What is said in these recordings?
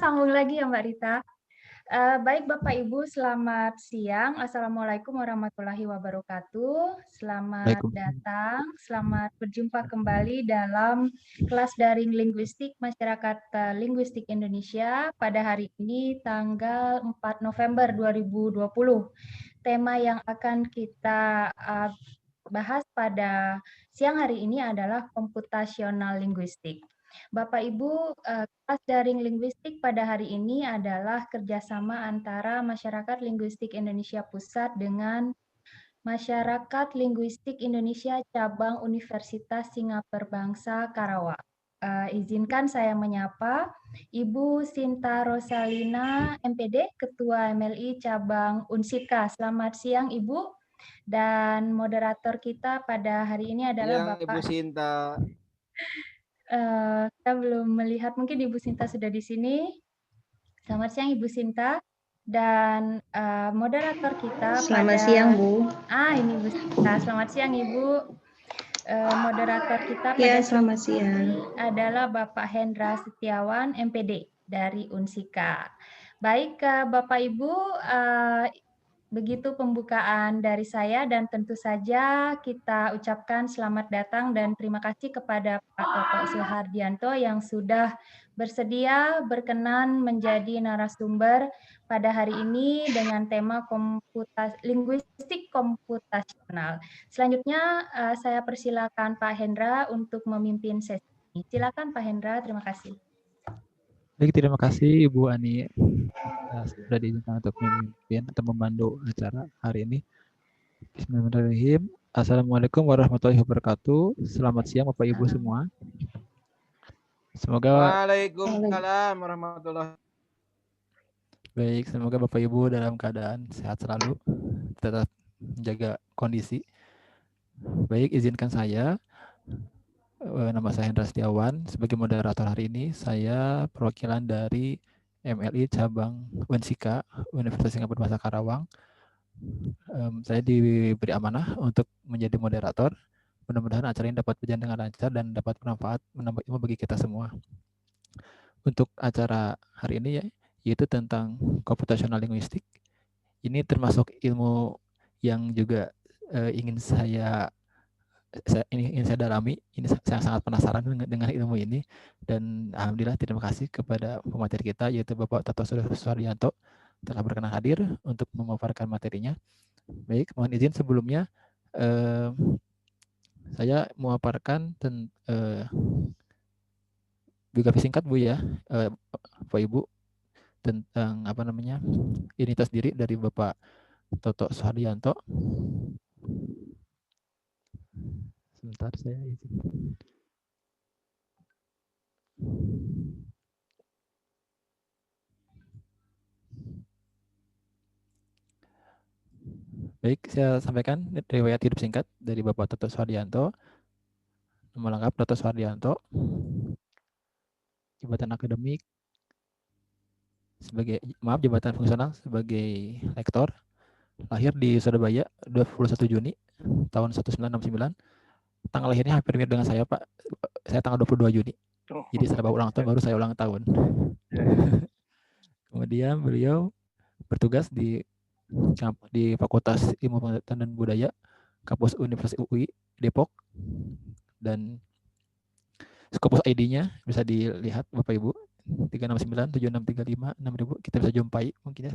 sambung lagi ya Mbak Rita. Baik Bapak Ibu, selamat siang. Assalamualaikum warahmatullahi wabarakatuh. Selamat Waalaikumsalam. datang, selamat berjumpa kembali dalam kelas daring linguistik Masyarakat Linguistik Indonesia pada hari ini tanggal 4 November 2020. Tema yang akan kita bahas pada siang hari ini adalah komputasional linguistik. Bapak Ibu, kelas daring linguistik pada hari ini adalah kerjasama antara Masyarakat Linguistik Indonesia Pusat dengan Masyarakat Linguistik Indonesia Cabang Universitas Singapura Bangsa Karawang. Izinkan saya menyapa Ibu Sinta Rosalina, MPD, Ketua MLI Cabang Unsika. Selamat siang Ibu. Dan moderator kita pada hari ini adalah Yang Ibu Bapak. Sinta. Kita belum melihat, mungkin Ibu Sinta sudah di sini. Selamat siang Ibu Sinta. Dan moderator kita Selamat siang Bu. Ini Ibu Sinta. Selamat siang Ibu. Moderator kita pada Ya, selamat siang. adalah Bapak Hendra Setiawan, MPD dari Unsika. Baik Bapak Ibu, begitu pembukaan dari saya dan tentu saja kita ucapkan selamat datang dan terima kasih kepada Pak Toto Suhardianto yang sudah bersedia berkenan menjadi narasumber pada hari ini dengan tema linguistik komputasional. Selanjutnya saya persilakan Pak Hendra untuk memimpin sesi ini. Silakan Pak Hendra, terima kasih. Baik, terima kasih Ibu Ani sudah diizinkan untuk memimpin atau memandu acara hari ini. Bismillahirrahmanirrahim. Assalamualaikum warahmatullahi wabarakatuh. Selamat siang Bapak Ibu semua. Semoga Waalaikumsalam warahmatullahi. Baik, semoga Bapak Ibu dalam keadaan sehat selalu, tetap menjaga kondisi. Baik, izinkan saya, nama saya Hendra Setiawan, sebagai moderator hari ini. Saya perwakilan dari MLI Cabang Unsika, Universitas Singapura Bangsa Karawang. Saya diberi amanah untuk menjadi moderator. Mudah-mudahan acara ini dapat berjalan dengan lancar dan dapat bermanfaat, menambah ilmu bagi kita semua. Untuk acara hari ini yaitu tentang computational linguistic. Ini termasuk ilmu yang juga ingin saya dalami. Ini saya sangat penasaran dengan ilmu ini, dan alhamdulillah terima kasih kepada pemateri kita yaitu Bapak Toto Suhardianto telah berkenan hadir untuk memaparkan materinya. Baik, mohon izin sebelumnya saya memaparkan biografi singkat Bu ya, Bapak Ibu, tentang identitas diri dari Bapak Toto Suhardianto. Sebentar, saya izin. Baik, saya sampaikan riwayat hidup singkat dari Bapak Toto Suhardianto. Nama lengkap Toto Suhardianto. Jabatan akademik jabatan fungsional sebagai lektor. Lahir di Surabaya 21 Juni tahun 1969. Tanggal lahirnya hampir mirip dengan saya, Pak. Saya tanggal 22 Juni. Jadi setelah Bapak ulang tahun baru saya ulang tahun. Kemudian beliau bertugas di Fakultas Ilmu Pengetahuan dan Budaya Kampus Universitas UI Depok, dan Scopus ID-nya bisa dilihat Bapak Ibu 36976356000, kita bisa jumpai mungkin ya.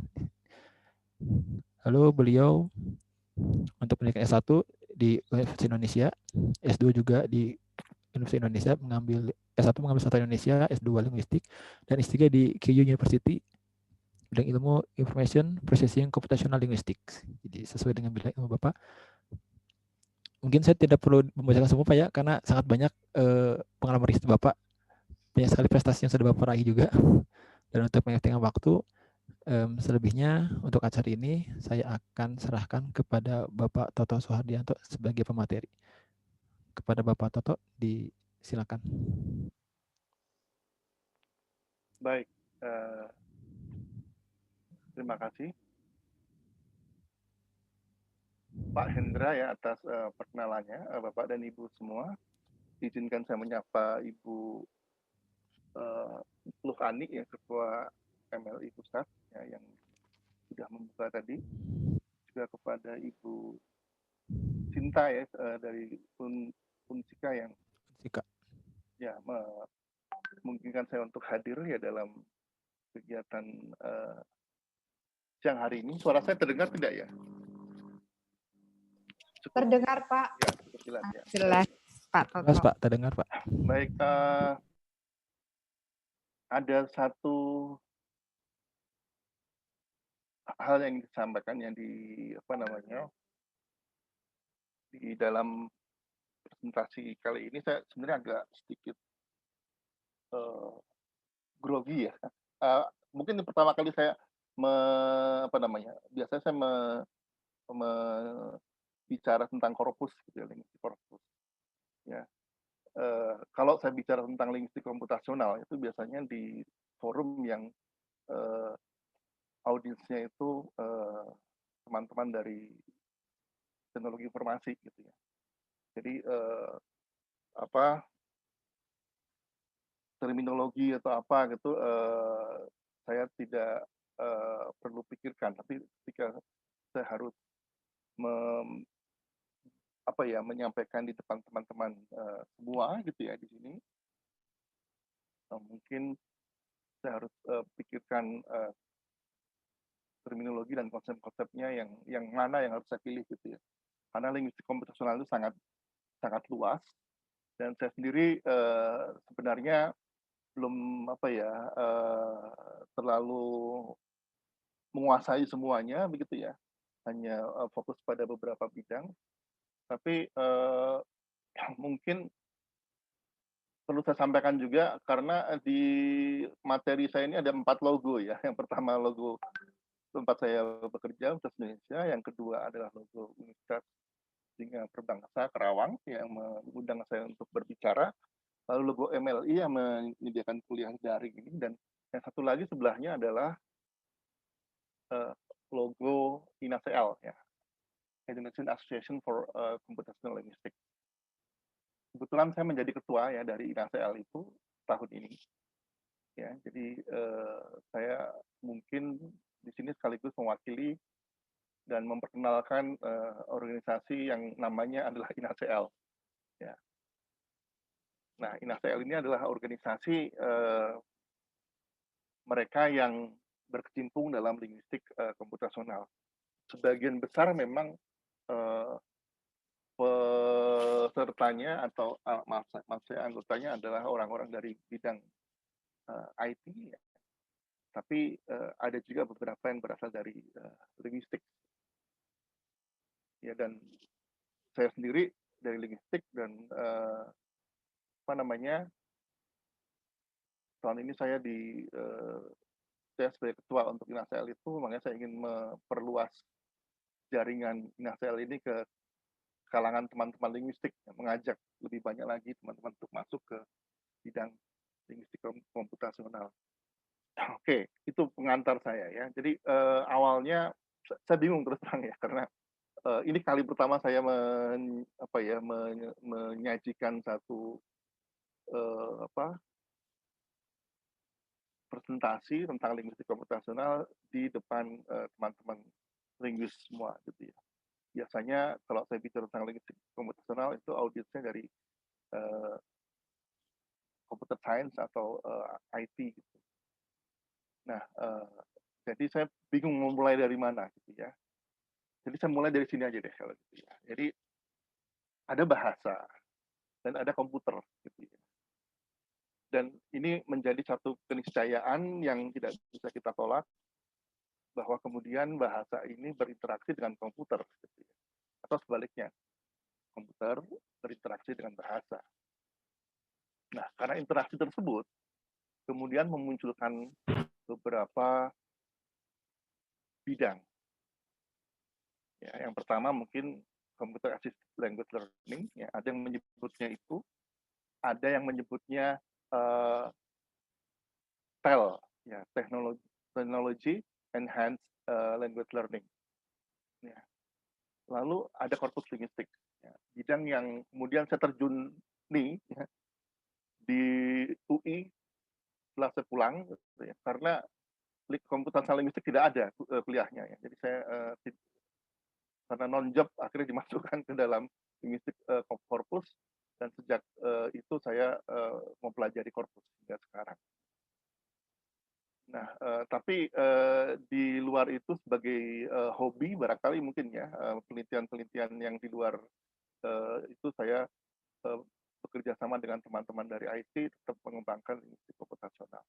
Lalu beliau untuk pendidikan S1 di Universitas Indonesia, S2 juga di Universitas Indonesia, S1 mengambil sastra Indonesia, S2 linguistik, dan S3 di Keio University bidang ilmu Information Processing Computational Linguistics. Jadi sesuai dengan bidang ilmu Bapak. Mungkin saya tidak perlu membacakan semua Pak ya, karena sangat banyak pengalaman riset Bapak, banyak sekali prestasi yang sudah Bapak raih juga. Dan untuk menghemat waktu, selebihnya untuk acara ini saya akan serahkan kepada Bapak Toto Suhardianto sebagai pemateri. Kepada Bapak Toto, disilakan. Baik, terima kasih Pak Hendra ya atas perkenalannya, Bapak dan Ibu semua. Izinkan saya menyapa Ibu Luhani yang Ketua MLI Pusat ya, yang sudah membuka tadi, juga kepada Ibu Sinta ya dari Unsika yang Sika. ya memungkinkan saya untuk hadir ya dalam kegiatan siang hari ini. Suara saya terdengar tidak ya? Cukup. Terdengar, Pak. Ya, cukup jelas ya. Jelas, Pak Toto. Jelas Pak, terdengar Pak. Baik, ada satu hal yang disampaikan yang di di dalam presentasi kali ini saya sebenarnya agak sedikit grogi ya. Mungkin pertama kali saya biasanya saya bicara tentang korpus gitu ya, linguistik korpus. Ya. Kalau saya bicara tentang linguistik komputasional itu biasanya di forum yang audiensnya itu teman-teman dari teknologi informasi gitu ya. Jadi terminologi atau apa gitu saya tidak perlu pikirkan, tapi ketika saya harus menyampaikan di depan teman-teman semua gitu ya di sini, mungkin saya harus pikirkan terminologi dan konsep-konsepnya yang mana yang harus saya pilih gitu ya. Karena linguistik komputasional itu sangat luas dan saya sendiri sebenarnya belum terlalu menguasai semuanya begitu ya, hanya fokus pada beberapa bidang, tapi mungkin perlu saya sampaikan juga karena di materi saya ini ada 4 logo ya. Yang pertama logo tempat saya bekerja, Universitas Indonesia, yang kedua adalah logo Universitas Lingkungan Berbangsa Karawang yang mengundang saya untuk berbicara, lalu logo MLI yang menyediakan kuliah daring ini, dan yang satu lagi sebelahnya adalah logo INACL ya, Indonesian Association for Computational Linguistics. Kebetulan saya menjadi ketua ya dari INACL itu tahun ini ya, jadi saya mungkin di sini sekaligus mewakili dan memperkenalkan organisasi yang namanya adalah INACL ya. Nah, INACL ini adalah organisasi mereka yang berkecimpung dalam linguistik komputasional. Sebagian besar memang pesertanya atau anggotanya adalah orang-orang dari bidang IT, ya. Tapi ada juga beberapa yang berasal dari linguistik. Ya, dan saya sendiri dari linguistik dan tahun ini saya saya sebagai ketua untuk INACL itu, makanya saya ingin memperluas jaringan INACL ini ke kalangan teman-teman linguistik, mengajak lebih banyak lagi teman-teman untuk masuk ke bidang linguistik komputasional. Oke, itu pengantar saya ya. Jadi awalnya saya bingung terus terang ya, karena ini kali pertama saya menyajikan satu presentasi tentang linguistik komputasional di depan teman-teman linguis semua gitu ya. Biasanya kalau saya bicara tentang linguistik komputasional itu audiensnya dari computer science atau IT gitu. Nah, jadi saya bingung mau mulai dari mana gitu ya. Jadi saya mulai dari sini aja deh kalau gitu ya. Jadi ada bahasa dan ada komputer gitu ya. Dan ini menjadi satu keniscayaan yang tidak bisa kita tolak, bahwa kemudian bahasa ini berinteraksi dengan komputer gitu ya. Atau sebaliknya, komputer berinteraksi dengan bahasa. Nah, karena interaksi tersebut kemudian memunculkan beberapa bidang. Ya, yang pertama mungkin computer assisted language learning, ya, ada yang menyebutnya itu, ada yang menyebutnya TEL, ya, technology enhanced language learning. Ya. Lalu ada korpus linguistik, ya, bidang yang kemudian saya terjun nih ya, di UI setelah saya pulang gitu ya, karena komputasional linguistik tidak ada kuliahnya ya. Jadi saya karena non job akhirnya dimasukkan ke dalam linguistik korpus, dan sejak itu saya mempelajari korpus hingga sekarang. Nah, tapi di luar itu sebagai hobi barangkali mungkin ya, penelitian-penelitian yang di luar itu saya bekerja sama dengan teman-teman dari IT tetap mengembangkan linguistik komputasional.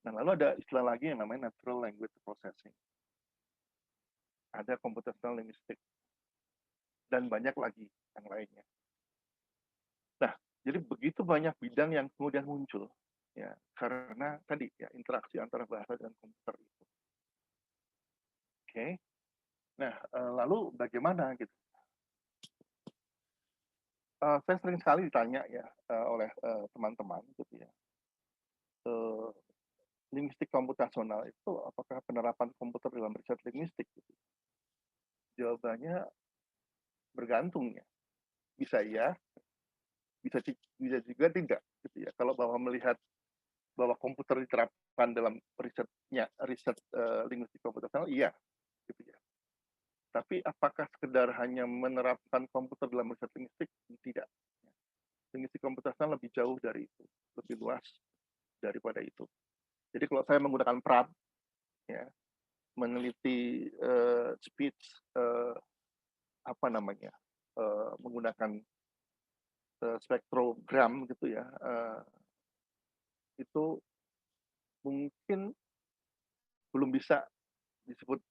Nah, lalu ada istilah lagi yang namanya natural language processing. Ada computational linguistic dan banyak lagi yang lainnya. Nah, jadi begitu banyak bidang yang kemudian muncul ya, karena tadi ya interaksi antara bahasa dan komputer itu. Oke. Nah, lalu bagaimana gitu? Saya sering sekali ditanya ya oleh teman-teman gitu ya. Linguistik komputasional itu apakah penerapan komputer dalam riset linguistik? Gitu. Jawabannya bergantung ya. Bisa ya, bisa juga tidak gitu ya. Kalau bahwa melihat bahwa komputer diterapkan dalam riset linguistik komputasional, iya gitu ya. Tapi apakah sekedar hanya menerapkan komputer dalam riset linguistik? Tidak. Linguistik komputasional lebih jauh dari itu, lebih luas daripada itu. Jadi kalau saya menggunakan prab, ya, meneliti speech, menggunakan spektrogram gitu ya, itu mungkin belum bisa disebut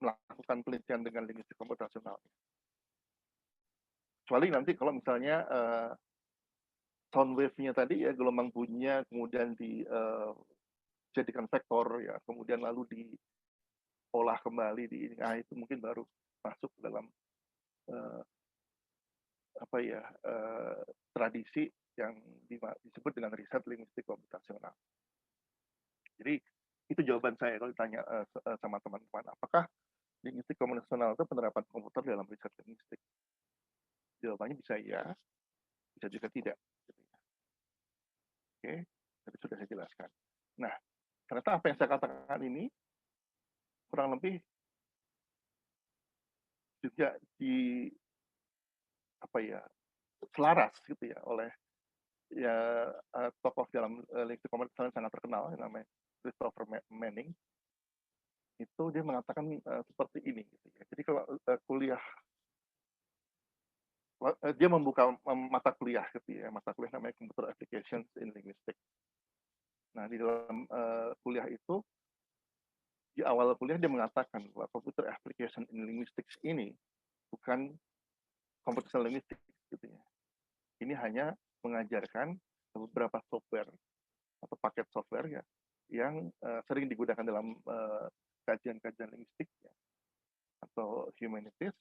melakukan penelitian dengan linguistik komputasional. Kecuali nanti kalau misalnya sound wave-nya tadi ya, gelombang bunyinya kemudian dijadikan vektor ya, kemudian lalu diolah kembali itu mungkin baru masuk dalam tradisi yang disebut dengan riset linguistik komputasional. Jadi itu jawaban saya kalau ditanya sama teman-teman, apakah linguistik komputasional itu penerapan komputer dalam riset linguistik? Jawabannya bisa ya, bisa juga tidak. Oke, tadi sudah saya jelaskan. Nah, ternyata apa yang saya katakan ini kurang lebih juga selaras gitu ya oleh ya tokoh dalam linguistik komputasional sangat terkenal yang namanya Christopher Manning. Itu dia mengatakan seperti ini gitu ya. Jadi kalau kuliah dia membuka mata kuliah gitu ya, mata kuliah namanya Computer Applications in Linguistics. Nah, di dalam kuliah itu di awal kuliah dia mengatakan bahwa Computer Application in Linguistics ini bukan computational linguistics gitu ya. Ini hanya mengajarkan beberapa software atau paket software ya yang sering digunakan dalam kajian-kajian linguistik ya, atau humanities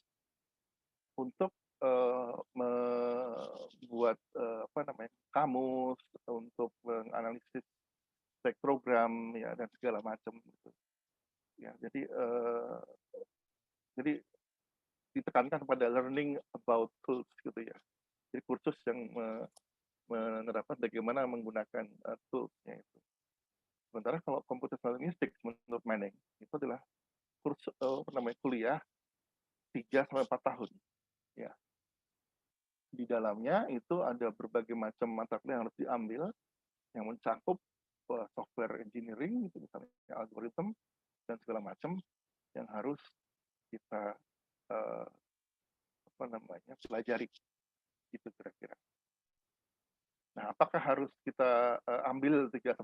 untuk membuat kamus, untuk menganalisis spektrogram ya dan segala macam gitu. Ya, jadi ditekankan pada learning about tools gitu ya. Jadi kursus yang menerapkan bagaimana menggunakan toolsnya itu. Sementara kalau computational linguistics menurut Manning itu adalah kursus kuliah 3-4 tahun. Ya. Di dalamnya itu ada berbagai macam mata kuliah yang harus diambil yang mencakup software engineering gitu, misalnya algoritma dan segala macam yang harus kita pelajari gitu kira-kira. Nah, apakah harus kita ambil 3-4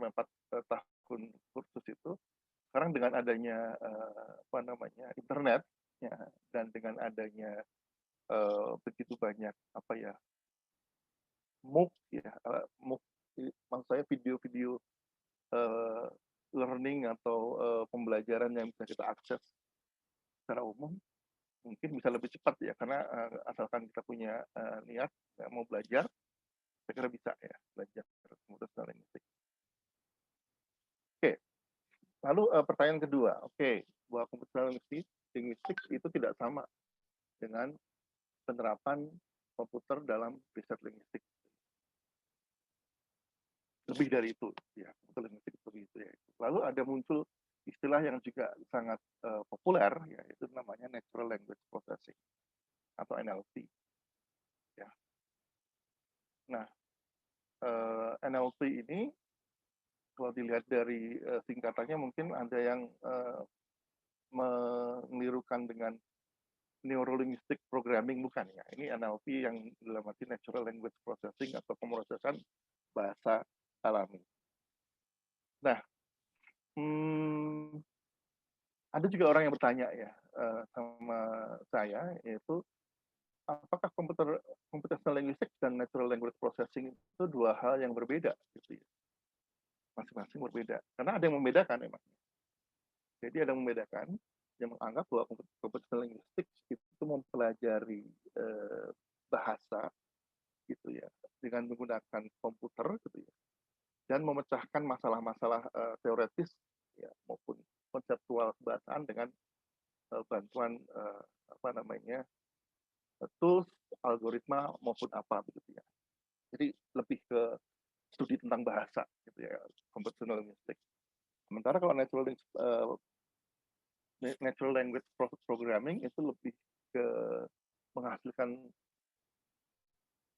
tahun kursus itu? Sekarang dengan adanya internet ya, dan dengan adanya begitu banyak MOOC ya, MOOC maksud saya video-video learning atau pembelajaran yang bisa kita akses secara umum, mungkin bisa lebih cepat ya, karena asalkan kita punya niat mau belajar, saya kira bisa ya belajar computational linguistics. Oke, lalu pertanyaan kedua, bahwa computational linguistics itu tidak sama dengan penerapan komputer dalam riset linguistik. lebih dari itu, ya, linguistik lebih itu ya. Lalu ada muncul istilah yang juga sangat populer, ya, itu namanya Natural Language Processing atau NLP. Ya. Nah, NLP ini kalau dilihat dari singkatannya mungkin ada yang menirukan dengan Neuro-linguistic Programming, bukan ya. Ini NLP yang dalam arti Natural Language Processing atau pemrosesan bahasa alami. Nah, ada juga orang yang bertanya ya sama saya, yaitu apakah computational linguistics dan natural language processing itu dua hal yang berbeda gitu ya. Masing-masing berbeda. Karena ada yang membedakan memang. Jadi ada yang membedakan yang menganggap bahwa computational linguistics itu mempelajari bahasa gitu ya dengan menggunakan komputer gitu ya, dan memecahkan masalah-masalah teoretis ya maupun konseptual kebahasaan dengan bantuan tools, algoritma maupun apa begitu ya. Jadi lebih ke studi tentang bahasa gitu ya, computational linguistics. Sementara kalau natural language programming itu lebih ke menghasilkan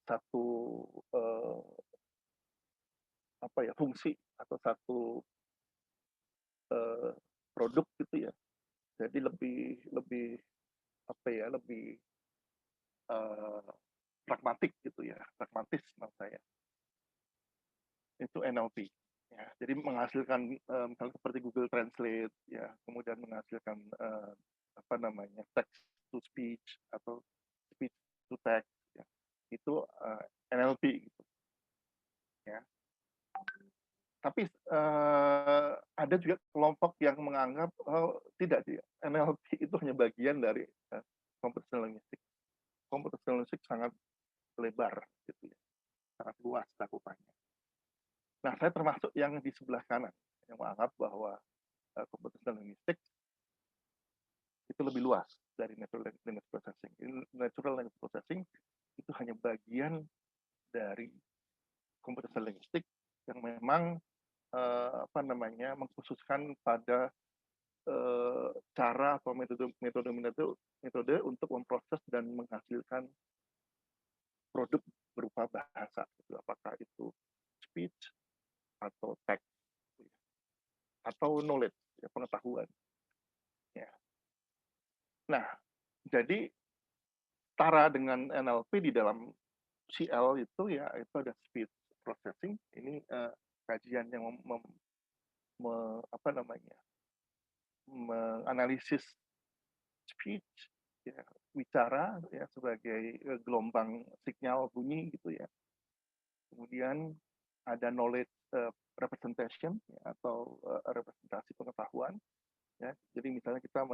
satu fungsi atau satu produk gitu ya. Jadi lebih pragmatik gitu ya, pragmatis menurut saya. Itu NLP. Ya, jadi menghasilkan misalnya seperti Google Translate ya, kemudian menghasilkan text to speech atau speech to text ya. Itu NLP gitu. Ya. Tapi ada juga kelompok yang menganggap tidak sih, NLP itu hanya bagian dari computational linguistics. Computational linguistics sangat lebar gitu ya, sangat luas cakupannya. Nah, saya termasuk yang di sebelah kanan yang menganggap bahwa computational linguistics itu lebih luas dari natural language processing. Natural language processing itu hanya bagian dari computational linguistics yang memang mengkhususkan pada cara atau metode untuk memproses dan menghasilkan produk berupa bahasa. Apakah itu speech atau text atau knowledge, ya, pengetahuan. Ya. Nah, jadi setara dengan NLP di dalam CL itu ya itu ada speech processing. Ini kajian yang menganalisis speech, ya, bicara ya sebagai gelombang sinyal bunyi gitu ya. Kemudian ada knowledge representation ya, atau representasi pengetahuan ya. Jadi misalnya kita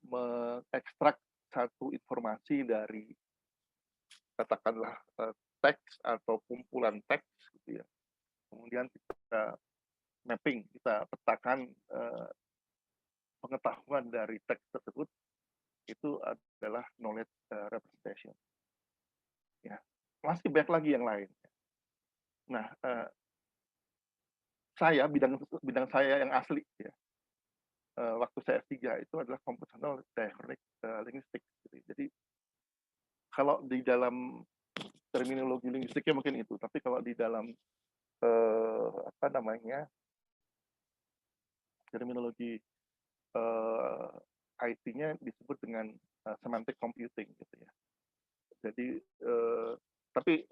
mengekstrak satu informasi dari katakanlah teks atau kumpulan teks gitu ya. Kemudian kita mapping, kita petakan pengetahuan dari teks tersebut, itu adalah knowledge representation. Ya, masih banyak lagi yang lain. Nah, saya bidang saya yang asli ya, waktu saya S3 itu adalah computational diachronic linguistics. Jadi kalau di dalam terminologi linguistiknya mungkin itu, tapi kalau di dalam terminologi IT-nya disebut dengan semantic computing gitu ya. Jadi tapi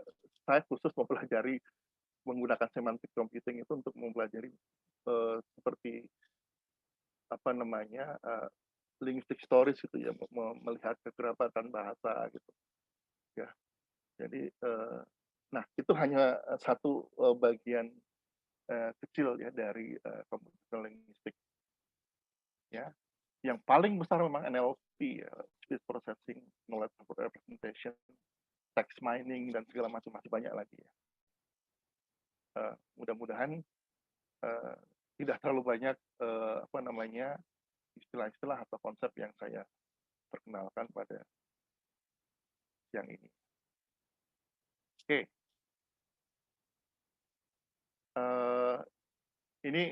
saya khusus mempelajari menggunakan semantic computing itu untuk mempelajari seperti linguistic stories gitu ya, melihat kekerabatan bahasa gitu ya. Jadi nah itu hanya satu bagian kecil ya dari computational linguistics ya. Yang paling besar memang NLP ya, speech processing, knowledge representation, text mining dan segala macam, masih banyak lagi ya. Mudah-mudahan tidak terlalu banyak istilah-istilah atau konsep yang saya perkenalkan pada siang ini. Oke. ini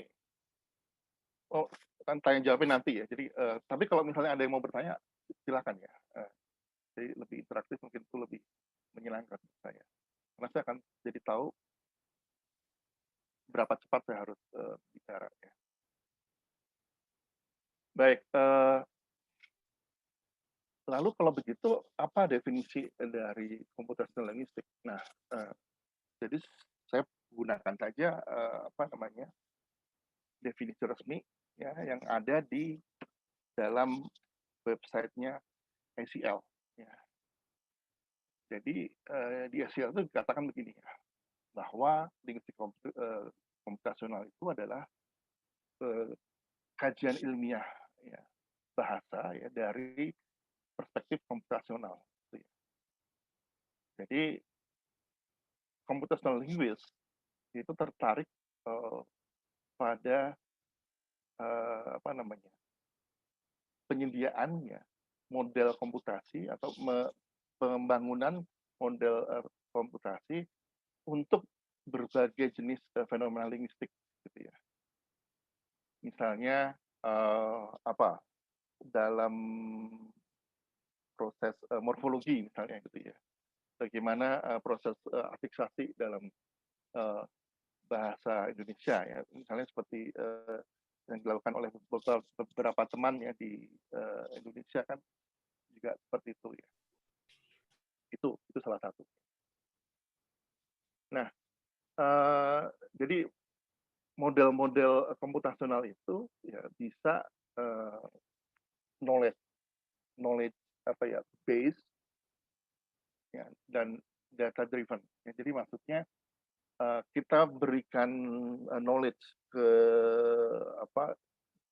kan tanya jawabnya nanti ya. Jadi tapi kalau misalnya ada yang mau bertanya, silakan ya. Jadi lebih interaktif, mungkin itu lebih menyenangkan buat saya. Karena saya akan jadi tahu berapa cepat saya harus bicara ya. Baik, lalu kalau begitu apa definisi dari computational linguistics? Nah, jadi saya gunakan saja definisi resmi ya yang ada di dalam websitenya ACL. Ya. Jadi di ACL itu dikatakan begini ya, bahwa linguistik komputasional itu adalah kajian ilmiah ya, bahasa ya dari perspektif komputasional. Jadi computational linguist itu tertarik pada penyediaannya model komputasi atau pembangunan model komputasi untuk berbagai jenis fenomena linguistik, gitu ya. Misalnya dalam proses morfologi misalnya, gitu ya. Bagaimana proses afiksasi dalam bahasa Indonesia ya, misalnya seperti yang dilakukan oleh beberapa teman ya di Indonesia kan juga seperti itu ya. Itu salah satu. Nah, jadi model-model komputasional itu ya bisa knowledge base ya, dan data driven. Ya, jadi maksudnya kita berikan knowledge ke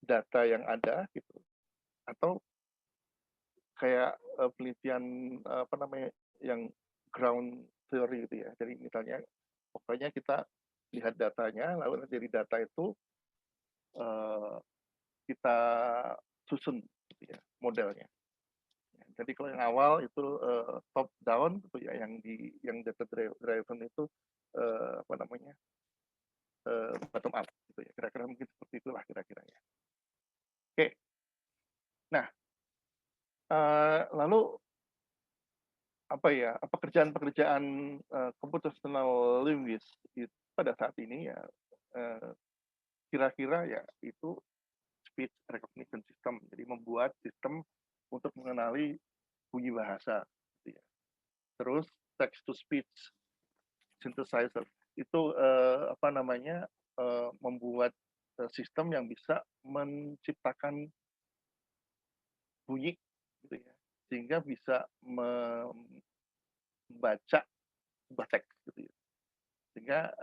data yang ada gitu, atau kayak penelitian yang ground theory gitu ya. Jadi misalnya pokoknya kita lihat datanya, lalu dari data itu kita susun gitu ya modelnya. Jadi kalau yang awal itu top down gitu ya, yang data driven itu bottom up gitu ya. Kira-kira mungkin seperti itulah kira-kira ya. Oke. Nah, lalu pekerjaan-pekerjaan computational linguist itu pada saat ini ya kira-kira ya itu speech recognition system. Jadi membuat sistem untuk mengenali bunyi bahasa gitu ya. Terus text to speech synthesizer itu membuat sistem yang bisa menciptakan bunyi gitu ya, sehingga bisa membaca sebuah teks gitu ya. Sehingga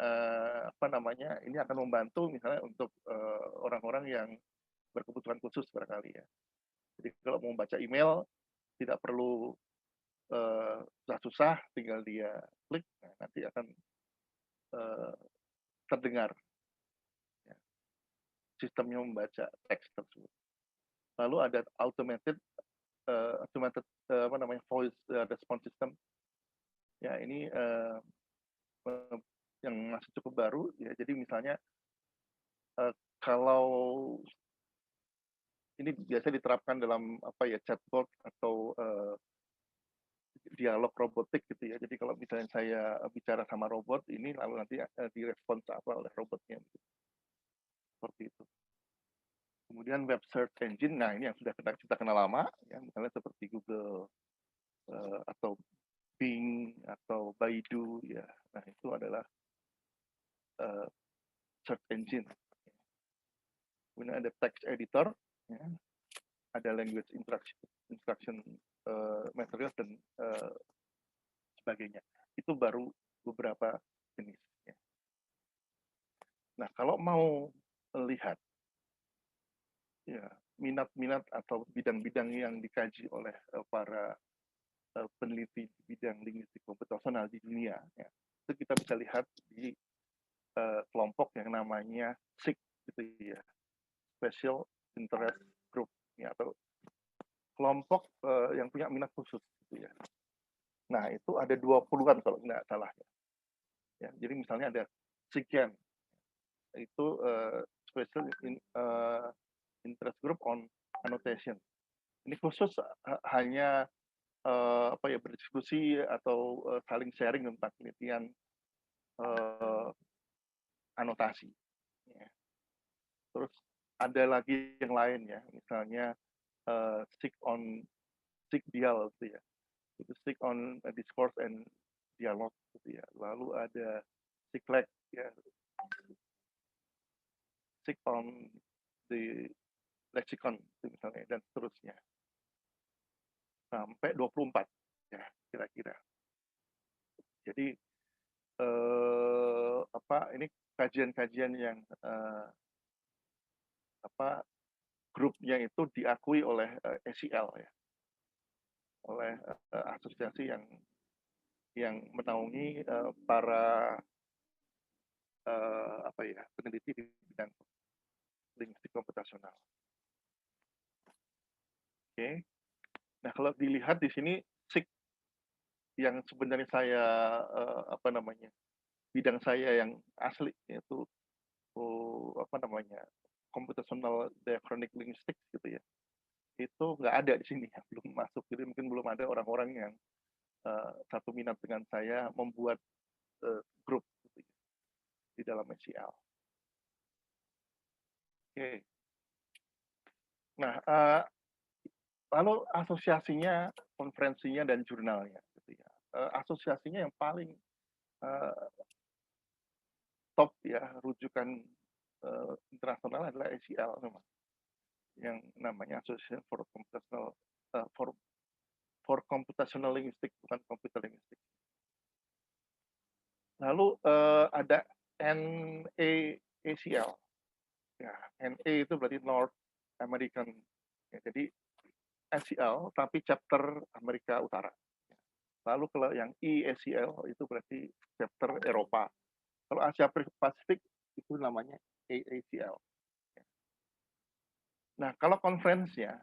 ini akan membantu misalnya untuk orang-orang yang berkebutuhan khusus barangkali ya. Jadi kalau mau membaca email tidak perlu susah-susah, tinggal dia klik, nah, nanti akan terdengar ya, sistemnya membaca teks tersebut. Lalu ada automated voice response system. Ya, ini yang masih cukup baru ya. Jadi misalnya kalau ini biasa diterapkan dalam chatbot atau dialog robotik gitu ya. Jadi kalau misalnya saya bicara sama robot ini, lalu nanti direspons oleh robotnya. Seperti itu. Kemudian web search engine, nah ini yang sudah kita kenal lama, ya, misalnya seperti Google atau Bing atau Baidu, ya. Nah itu adalah search engine. Kemudian ada text editor, ya. Ada language instruction materials dan sebagainya. Itu baru beberapa jenis. Ya. Nah kalau mau lihat ya minat-minat atau bidang-bidang yang dikaji oleh para peneliti bidang linguistik komputasional di dunia, ya, itu kita bisa lihat di kelompok yang namanya SIG, gitu ya, Special Interest Group, ya, atau kelompok yang punya minat khusus, gitu ya. Nah itu ada 20-an kalau nggak salah. Ya, jadi misalnya ada SIGEN, itu special interest group on annotation. Ini khusus hanya berdiskusi atau saling sharing tentang penelitian anotasi. Ya. Terus ada lagi yang lain ya, misalnya SIG Dial gitu ya, itu SIG on discourse and dialogue gitu ya. Lalu ada SIGLEC ya, SIG on the lexicon misalnya, dan seterusnya sampai 24 ya kira-kira. Jadi ini kajian-kajian yang grupnya itu diakui oleh ACL ya, oleh asosiasi yang menaungi para peneliti di bidang linguistik komputasional. Oke. Nah, kalau dilihat di sini SIG yang sebenarnya saya bidang saya yang asli yaitu computational diachronic linguistics gitu ya, itu nggak ada di sini ya, belum masuk. Jadi mungkin belum ada orang-orang yang satu minat dengan saya membuat grup gitu ya, di dalam ACL. Oke. Nah, lalu asosiasinya, konferensinya, dan jurnalnya gitu ya. Asosiasinya yang paling top ya, rujukan internasional adalah ACL memang, yang namanya Association for Computational for Computational Linguistics, bukan Computer Linguistics. Lalu ada NAACL. Ya, NA itu berarti North American. Ya, jadi ACL tapi chapter Amerika Utara. Lalu kalau yang EACL itu berarti chapter Eropa. Kalau Asia Pasifik itu namanya AACL. Nah, kalau conference-nya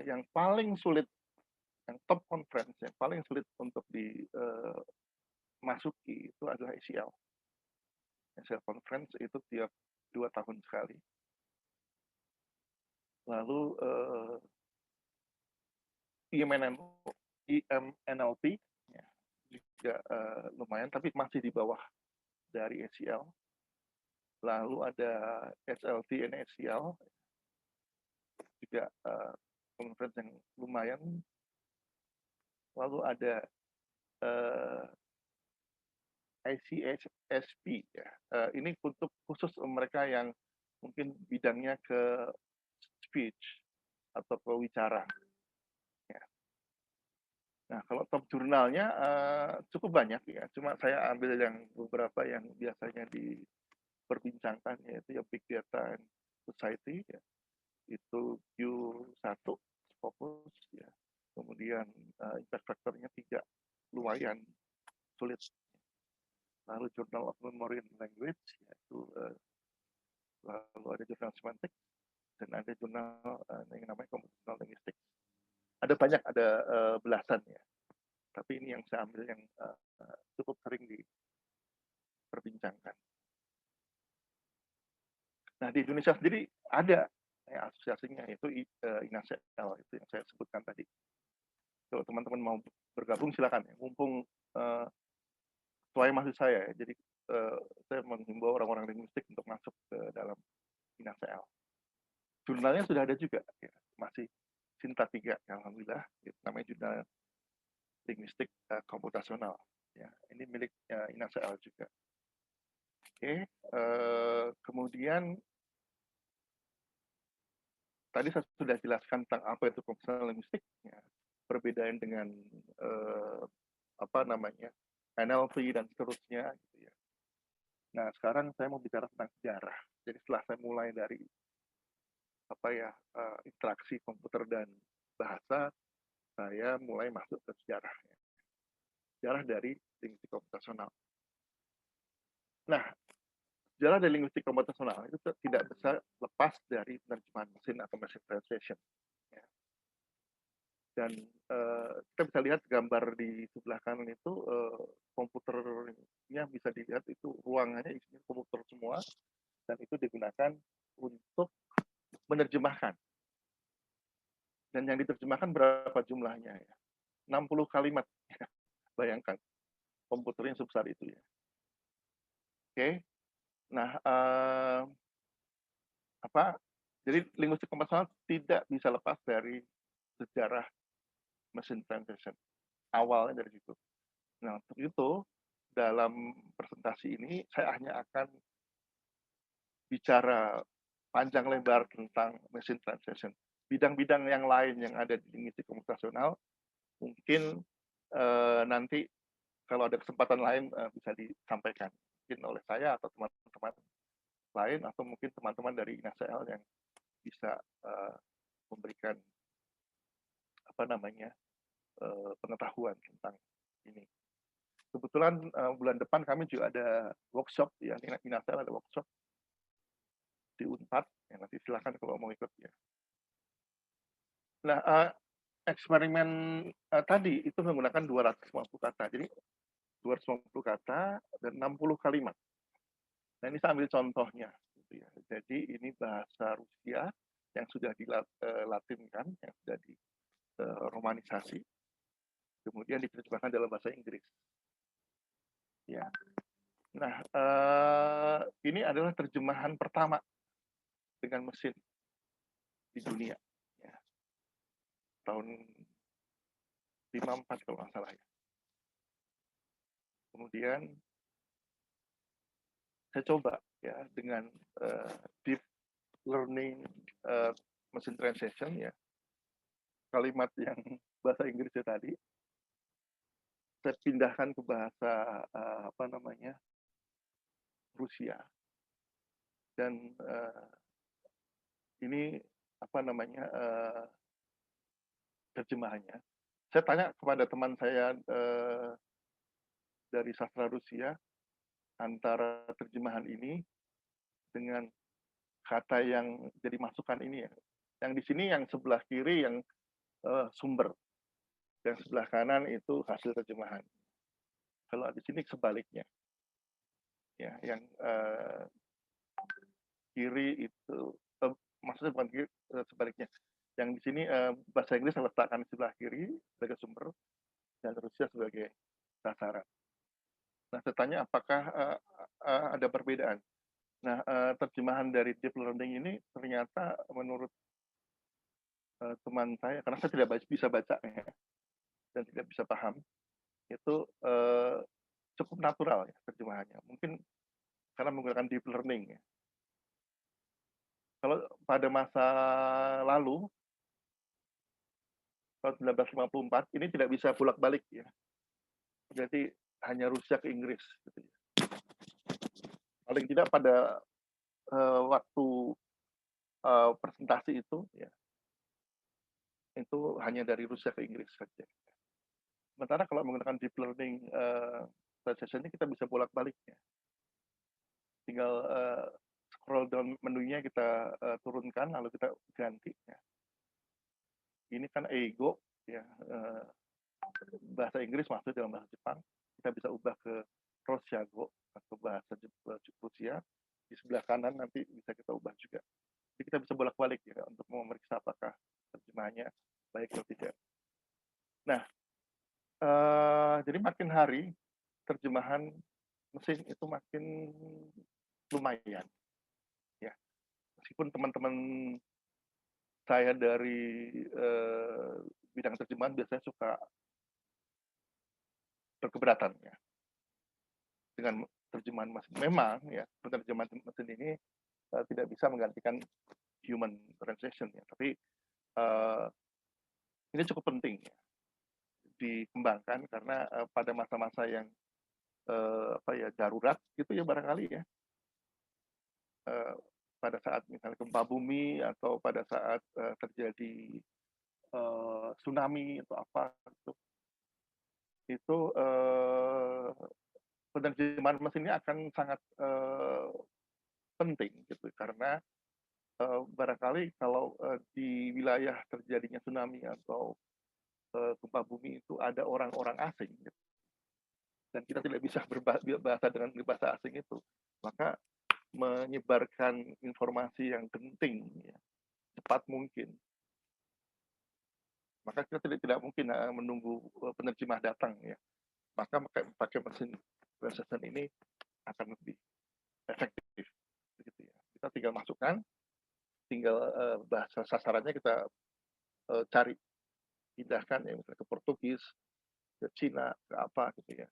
yang paling sulit, yang top conference yang paling sulit untuk dimasuki itu adalah ACL. ACL conference itu tiap 2 tahun sekali. Lalu IMNLP ya, juga lumayan, tapi masih di bawah dari ACL. Lalu ada SLT and ACL, juga conference yang lumayan. Lalu ada ICSP ya. Ini untuk khusus mereka yang mungkin bidangnya ke speech atau ke wicara. Ya. Nah, kalau top jurnalnya cukup banyak ya. Cuma saya ambil yang beberapa yang biasanya diperbincangkan, yaitu ya Big Data and Society ya. Itu Q1 fokus ya. Kemudian impact factor-nya 3 lumayan sulit. Lalu Journal of Memory and Language, yaitu lalu ada jurnal semantik, dan ada jurnal yang namanya Computational Linguistics. Ada banyak, ada belasan ya. Tapi ini yang saya ambil yang cukup sering diperbincangkan. Nah, di Indonesia sendiri ada ya, asosiasinya, yaitu INACL, itu yang saya sebutkan tadi. Kalau teman-teman mau bergabung silakan ya. Mumpung sesuai masih saya ya. Jadi saya menghimbau orang-orang linguistik untuk masuk ke dalam INACL. Jurnalnya sudah ada juga ya. Masih Sinta 3 alhamdulillah, itu namanya jurnal linguistik komputasional ya. Ini milik INACL juga. Oke, kemudian tadi saya sudah jelaskan tentang apa itu computational linguistik ya. Perbedaan dengan NLP dan seterusnya gitu ya. Nah, sekarang saya mau bicara tentang sejarah. Jadi setelah saya mulai dari interaksi komputer dan bahasa, saya mulai masuk ke sejarah. Ya. Sejarah dari linguistik komputasional. Nah, sejarah dari linguistik komputasional itu tidak bisa lepas dari penerjemahan mesin atau machine translation. Ya. Dan kita bisa lihat gambar di sebelah kanan itu komputernya bisa dilihat itu ruangannya isinya komputer semua, dan itu digunakan untuk menerjemahkan. Dan yang diterjemahkan berapa jumlahnya ya? 60 kalimat. Bayangkan, komputernya sebesar itu ya. Oke. Nah, jadi linguistik komputasional tidak bisa lepas dari sejarah machine translation. Awalnya dari situ. Nah, untuk itu dalam presentasi ini saya hanya akan bicara panjang lebar tentang machine translation. Bidang-bidang yang lain yang ada di linguistik komputasional mungkin nanti kalau ada kesempatan lain bisa disampaikan mungkin oleh saya atau teman-teman lain atau mungkin teman-teman dari INASL yang bisa memberikan pengetahuan tentang ini. Kebetulan bulan depan kami juga ada workshop ya, INASL ada workshop di Unpad, ya, nanti silakan kalau mau ikut ya. Nah, eksperimen tadi itu menggunakan 250 kata, jadi 250 kata dan 60 kalimat. Nah, ini saya ambil contohnya. Gitu ya. Jadi ini bahasa Rusia yang sudah dilatinkan, yang sudah diromanisasi, kemudian diterjemahkan dalam bahasa Inggris. Ya. Nah, ini adalah terjemahan pertama dengan mesin di dunia. Ya. Tahun 54 kalau nggak salah ya. Kemudian saya coba ya dengan deep learning machine translation ya, kalimat yang bahasa Inggrisnya tadi saya pindahkan ke bahasa Rusia, dan ini terjemahannya. Saya tanya kepada teman saya dari sastra Rusia, antara terjemahan ini dengan kata yang jadi masukan ini ya. Yang di sini yang sebelah kiri yang sumber, yang sebelah kanan itu hasil terjemahan. Kalau di sini sebaliknya, ya, yang kiri itu maksudnya bukan kiri, sebaliknya. Yang di sini bahasa Inggris saya letakkan di sebelah kiri sebagai sumber dan Rusia sebagai sasaran. Nah, saya tanya apakah ada perbedaan. Nah, terjemahan dari deep learning ini ternyata menurut teman saya, karena saya tidak bisa baca ya, dan tidak bisa paham, itu cukup natural ya terjemahannya. Mungkin karena menggunakan deep learning ya. Kalau pada masa lalu, tahun 1954, ini tidak bisa bolak-balik ya. Jadi hanya Rusia ke Inggris. Gitu ya. Paling tidak pada waktu presentasi itu, ya, itu hanya dari Rusia ke Inggris saja. Sementara kalau menggunakan deep learning translation ini kita bisa bolak-balik ya. Tinggal scroll down menunya kita turunkan lalu kita ganti ya. Ini kan ego ya, bahasa Inggris masuk dalam bahasa Jepang, kita bisa ubah ke Rosyago atau bahasa Rusia. Di sebelah kanan nanti bisa kita ubah juga. Jadi kita bisa bolak-balik ya untuk memeriksa apakah terjemahannya baik atau tidak. Nah, jadi makin hari terjemahan mesin itu makin lumayan. Ya, meskipun teman-teman saya dari bidang terjemahan biasanya suka berkeberatan ya dengan terjemahan mesin. Memang ya penerjemahan mesin ini tidak bisa menggantikan human translation ya, tapi ini cukup penting ya dikembangkan karena pada masa-masa yang darurat gitu ya barangkali ya, pada saat misalnya gempa bumi atau pada saat terjadi tsunami atau apa gitu, itu penerjemahan mesin ini akan sangat penting gitu karena barangkali kalau di wilayah terjadinya tsunami atau gempa bumi itu ada orang-orang asing gitu, dan kita tidak bisa berbahasa dengan bahasa asing itu, maka menyebarkan informasi yang penting ya, cepat mungkin. Maka kita tidak mungkin menunggu penerjemah datang ya. Maka pakai mesin translation ini akan lebih efektif gitu ya. Kita tinggal masukkan, tinggal bahasa sasarannya kita cari, pindahkan ya, misalnya ke Portugis, ke Cina, ke apa gitu ya.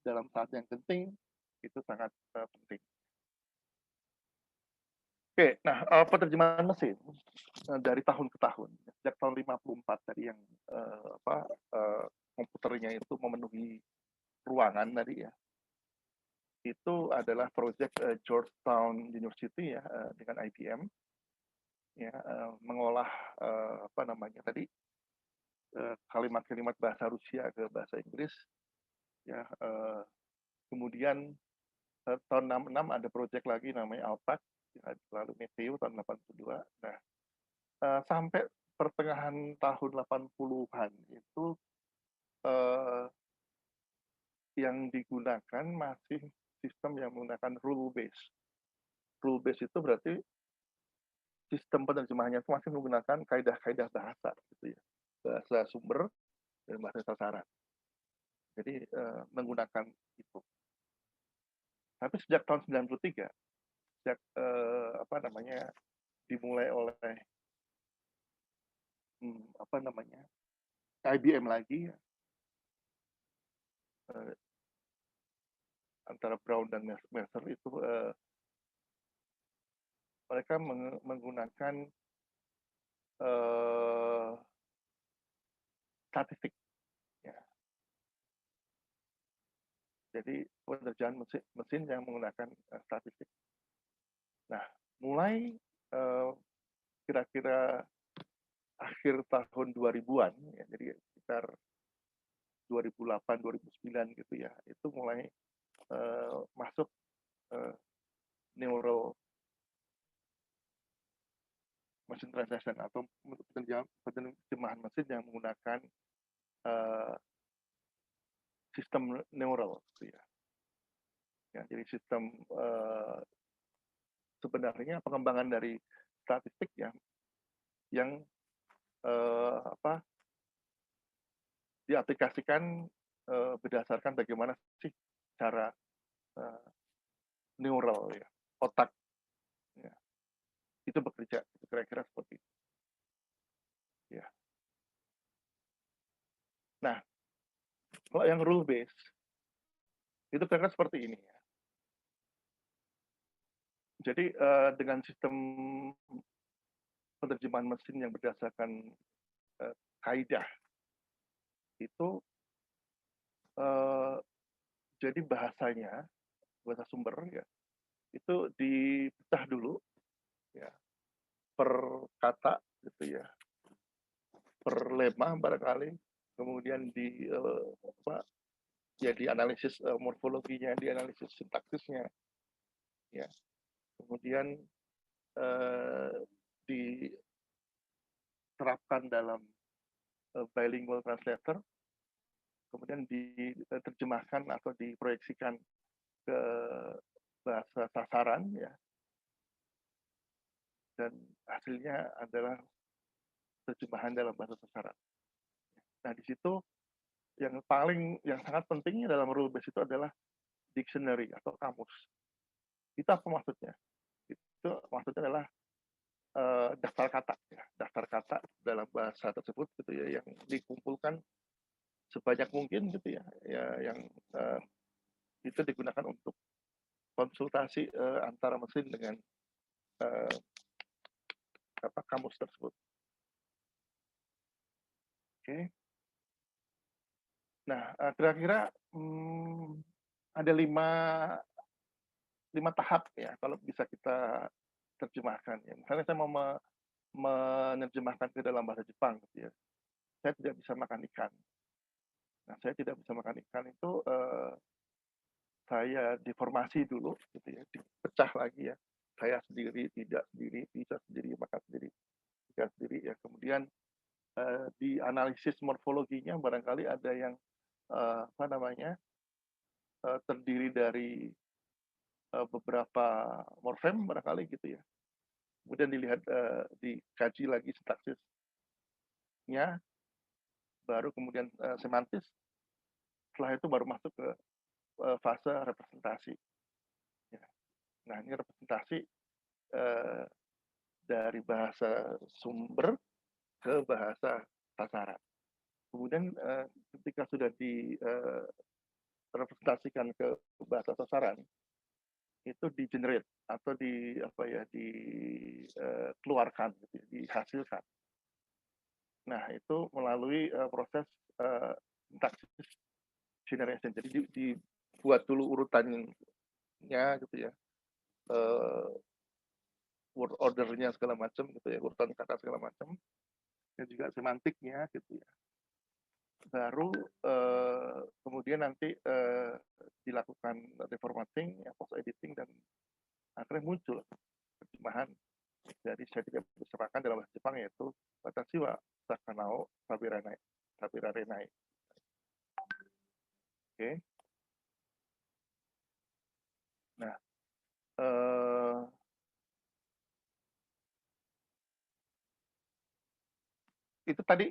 Dalam saat yang penting itu sangat penting. Oke, nah penerjemahan mesin dari tahun ke tahun, sejak tahun 54 tadi yang komputernya itu memenuhi ruangan tadi ya, itu adalah proyek Georgetown University ya dengan IBM ya, mengolah apa namanya tadi kalimat-kalimat bahasa Rusia ke bahasa Inggris ya. Kemudian tahun 66 ada proyek lagi namanya Alpac, lalu Meteo tahun 82. Nah, sampai pertengahan tahun 80-an itu yang digunakan masih sistem yang menggunakan rule base. Rule base itu berarti sistem penerjemahannya itu masih menggunakan kaidah-kaidah bahasa gitu ya. Bahasa sumber dan bahasa sasaran. Jadi menggunakan itu. Tapi sejak tahun 93, sejak apa namanya dimulai oleh apa namanya IBM lagi antara Brown dan Mercer itu mereka menggunakan statistik ya. Jadi penerjemahan mesin yang menggunakan statistik. Nah, mulai kira-kira akhir tahun 2000-an ya, jadi sekitar 2008 2009 gitu ya, itu mulai masuk neural machine translation atau penerjemahan mesin yang menggunakan sistem neural gitu ya. Ya, jadi sistem sebenarnya pengembangan dari statistik ya yang apa diaplikasikan berdasarkan bagaimana sih cara neural ya, otak ya, itu bekerja kira-kira seperti itu ya. Nah, kalau yang rule based itu kira-kira seperti ini ya. Jadi dengan sistem penerjemahan mesin yang berdasarkan kaidah itu jadi bahasanya, bahasa sumber ya, itu dipecah dulu ya per kata gitu ya, per lema barangkali, kemudian dianalisis morfologinya, dianalisis sintaksisnya ya, kemudian diterapkan dalam bilingual translator, kemudian diterjemahkan atau diproyeksikan ke bahasa sasaran ya, dan hasilnya adalah terjemahan dalam bahasa sasaran. Nah, di situ yang sangat pentingnya dalam rule base itu adalah dictionary atau kamus. Itu apa maksudnya? Itu maksudnya adalah daftar kata ya, daftar kata dalam bahasa tersebut gitu ya, yang dikumpulkan sebanyak mungkin gitu ya, yang itu digunakan untuk konsultasi antara mesin dengan kamus tersebut. Oke. Nah, kira-kira ada lima tahap ya kalau bisa kita terjemahkan ya. Misalnya saya mau menerjemahkan ke dalam bahasa Jepang gitu ya. Saya tidak bisa makan ikan. Nah, saya tidak bisa makan ikan itu saya deformasi dulu gitu ya, dipecah lagi ya. Saya sendiri, tidak sendiri, bisa sendiri, makan sendiri, tidak sendiri ya. Kemudian dianalisis morfologinya barangkali ada yang apa namanya terdiri dari beberapa morfem barangkali gitu ya. Kemudian dilihat dikaji lagi sintaksisnya, baru kemudian semantis. Setelah itu baru masuk ke fase representasi. Ya. Nah, ini representasi dari bahasa sumber ke bahasa sasaran. Kemudian ketika sudah direpresentasikan ke bahasa sasaran, itu di-generate atau dikeluarkan, gitu, dihasilkan. Nah, itu melalui proses sintaksis generation. Jadi dibuat dulu urutannya, gitu ya, word ordernya segala macam, gitu ya, urutan kata segala macam, dan juga semantiknya, gitu ya. Baru kemudian nanti dilakukan reformatting, post editing, dan akhirnya muncul terjemahan dari sertifikat berserakan dalam bahasa Jepang, yaitu Watashi wa Sakanao Tabirarenai. Oke. Nah, itu tadi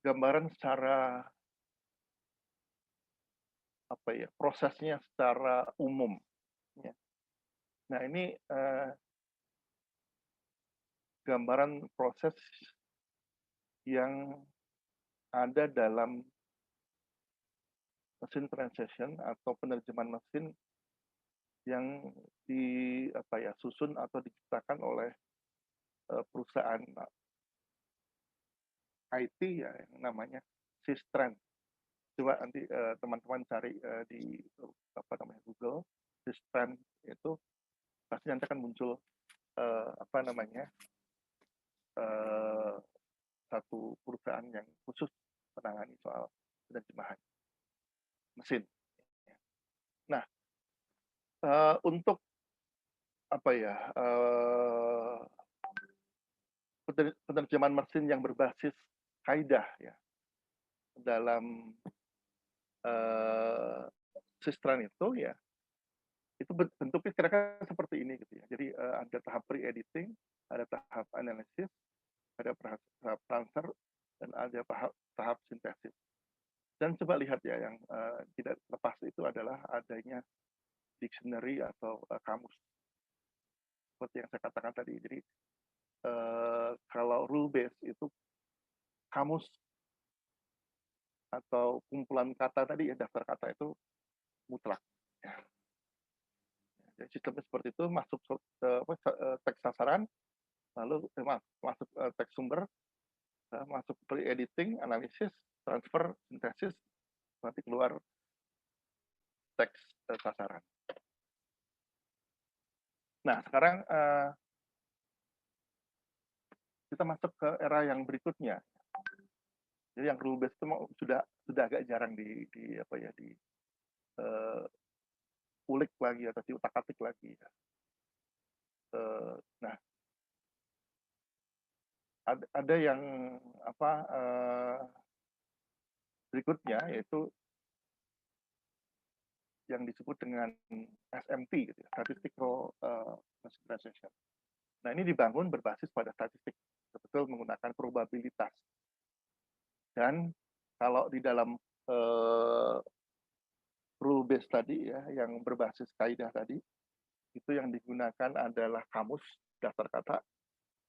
gambaran secara prosesnya secara umum. Ya. Nah, ini gambaran proses yang ada dalam mesin translation atau penerjemahan mesin yang susun atau diciptakan oleh perusahaan IT ya, yang namanya Systran. Coba nanti teman-teman cari di Google Systran, itu pasti nanti akan muncul satu perusahaan yang khusus menangani soal penerjemahan mesin. Nah, untuk penerjemahan mesin yang berbasis kaidah ya dalam Systran itu ya, itu bentuknya kira-kira seperti ini gitu ya. Jadi ada tahap pre-editing, ada tahap analisis, ada tahap transfer, dan ada tahap sintesis. Dan coba lihat ya, yang tidak lepas itu adalah adanya dictionary atau kamus. Seperti yang saya katakan tadi. Jadi kalau rule base itu kamus atau kumpulan kata tadi ya, daftar kata itu mutlak. Ya. Jadi sistemnya seperti itu, masuk teks sasaran, lalu masuk teks sumber, masuk pre-editing, analisis, transfer, sintesis, nanti keluar teks sasaran. Nah, sekarang kita masuk ke era yang berikutnya. Jadi yang rule based itu sudah agak jarang ulik lagi atau diutak-atik lagi. Nah, ada yang berikutnya, yaitu yang disebut dengan SMT, gitu ya, Statistical Machine Translation. Nah, ini dibangun berbasis pada statistik, betul menggunakan probabilitas. Dan kalau di dalam rule base tadi ya, yang berbasis kaidah tadi, itu yang digunakan adalah kamus, daftar kata.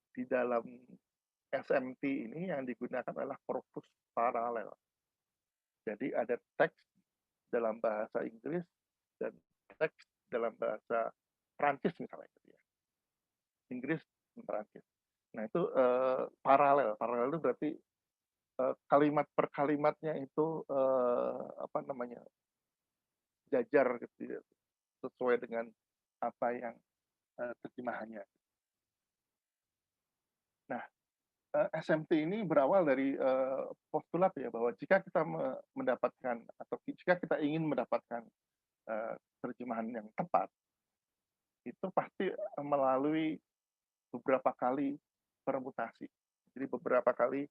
Di dalam SMT ini yang digunakan adalah korpus paralel. Jadi ada teks dalam bahasa Inggris dan teks dalam bahasa Prancis misalnya, gitu ya. Inggris dan Prancis. Nah, itu paralel. Paralel itu berarti kalimat per kalimatnya itu jajar, gitu ya, sesuai dengan apa yang terjemahannya. Nah, SMT ini berawal dari postulat ya, bahwa jika kita mendapatkan atau jika kita ingin mendapatkan terjemahan yang tepat, itu pasti melalui beberapa kali permutasi. Jadi beberapa kali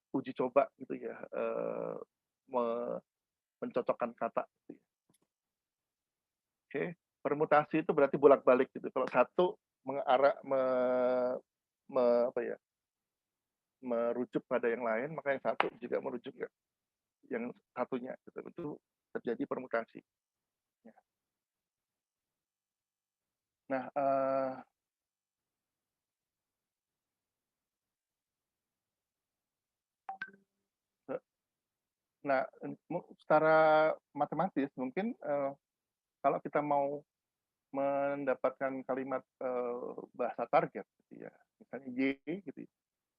uji coba gitu ya, mencocokkan kata. Gitu ya. Oke, permutasi itu berarti bolak-balik gitu. Kalau satu mengarah apa ya, merujuk pada yang lain, maka yang satu juga merujuk ke yang satunya gitu. Itu terjadi permutasi. Ya. Nah, secara matematis mungkin kalau kita mau mendapatkan kalimat bahasa target, gitu ya, misalnya Y gitu ya,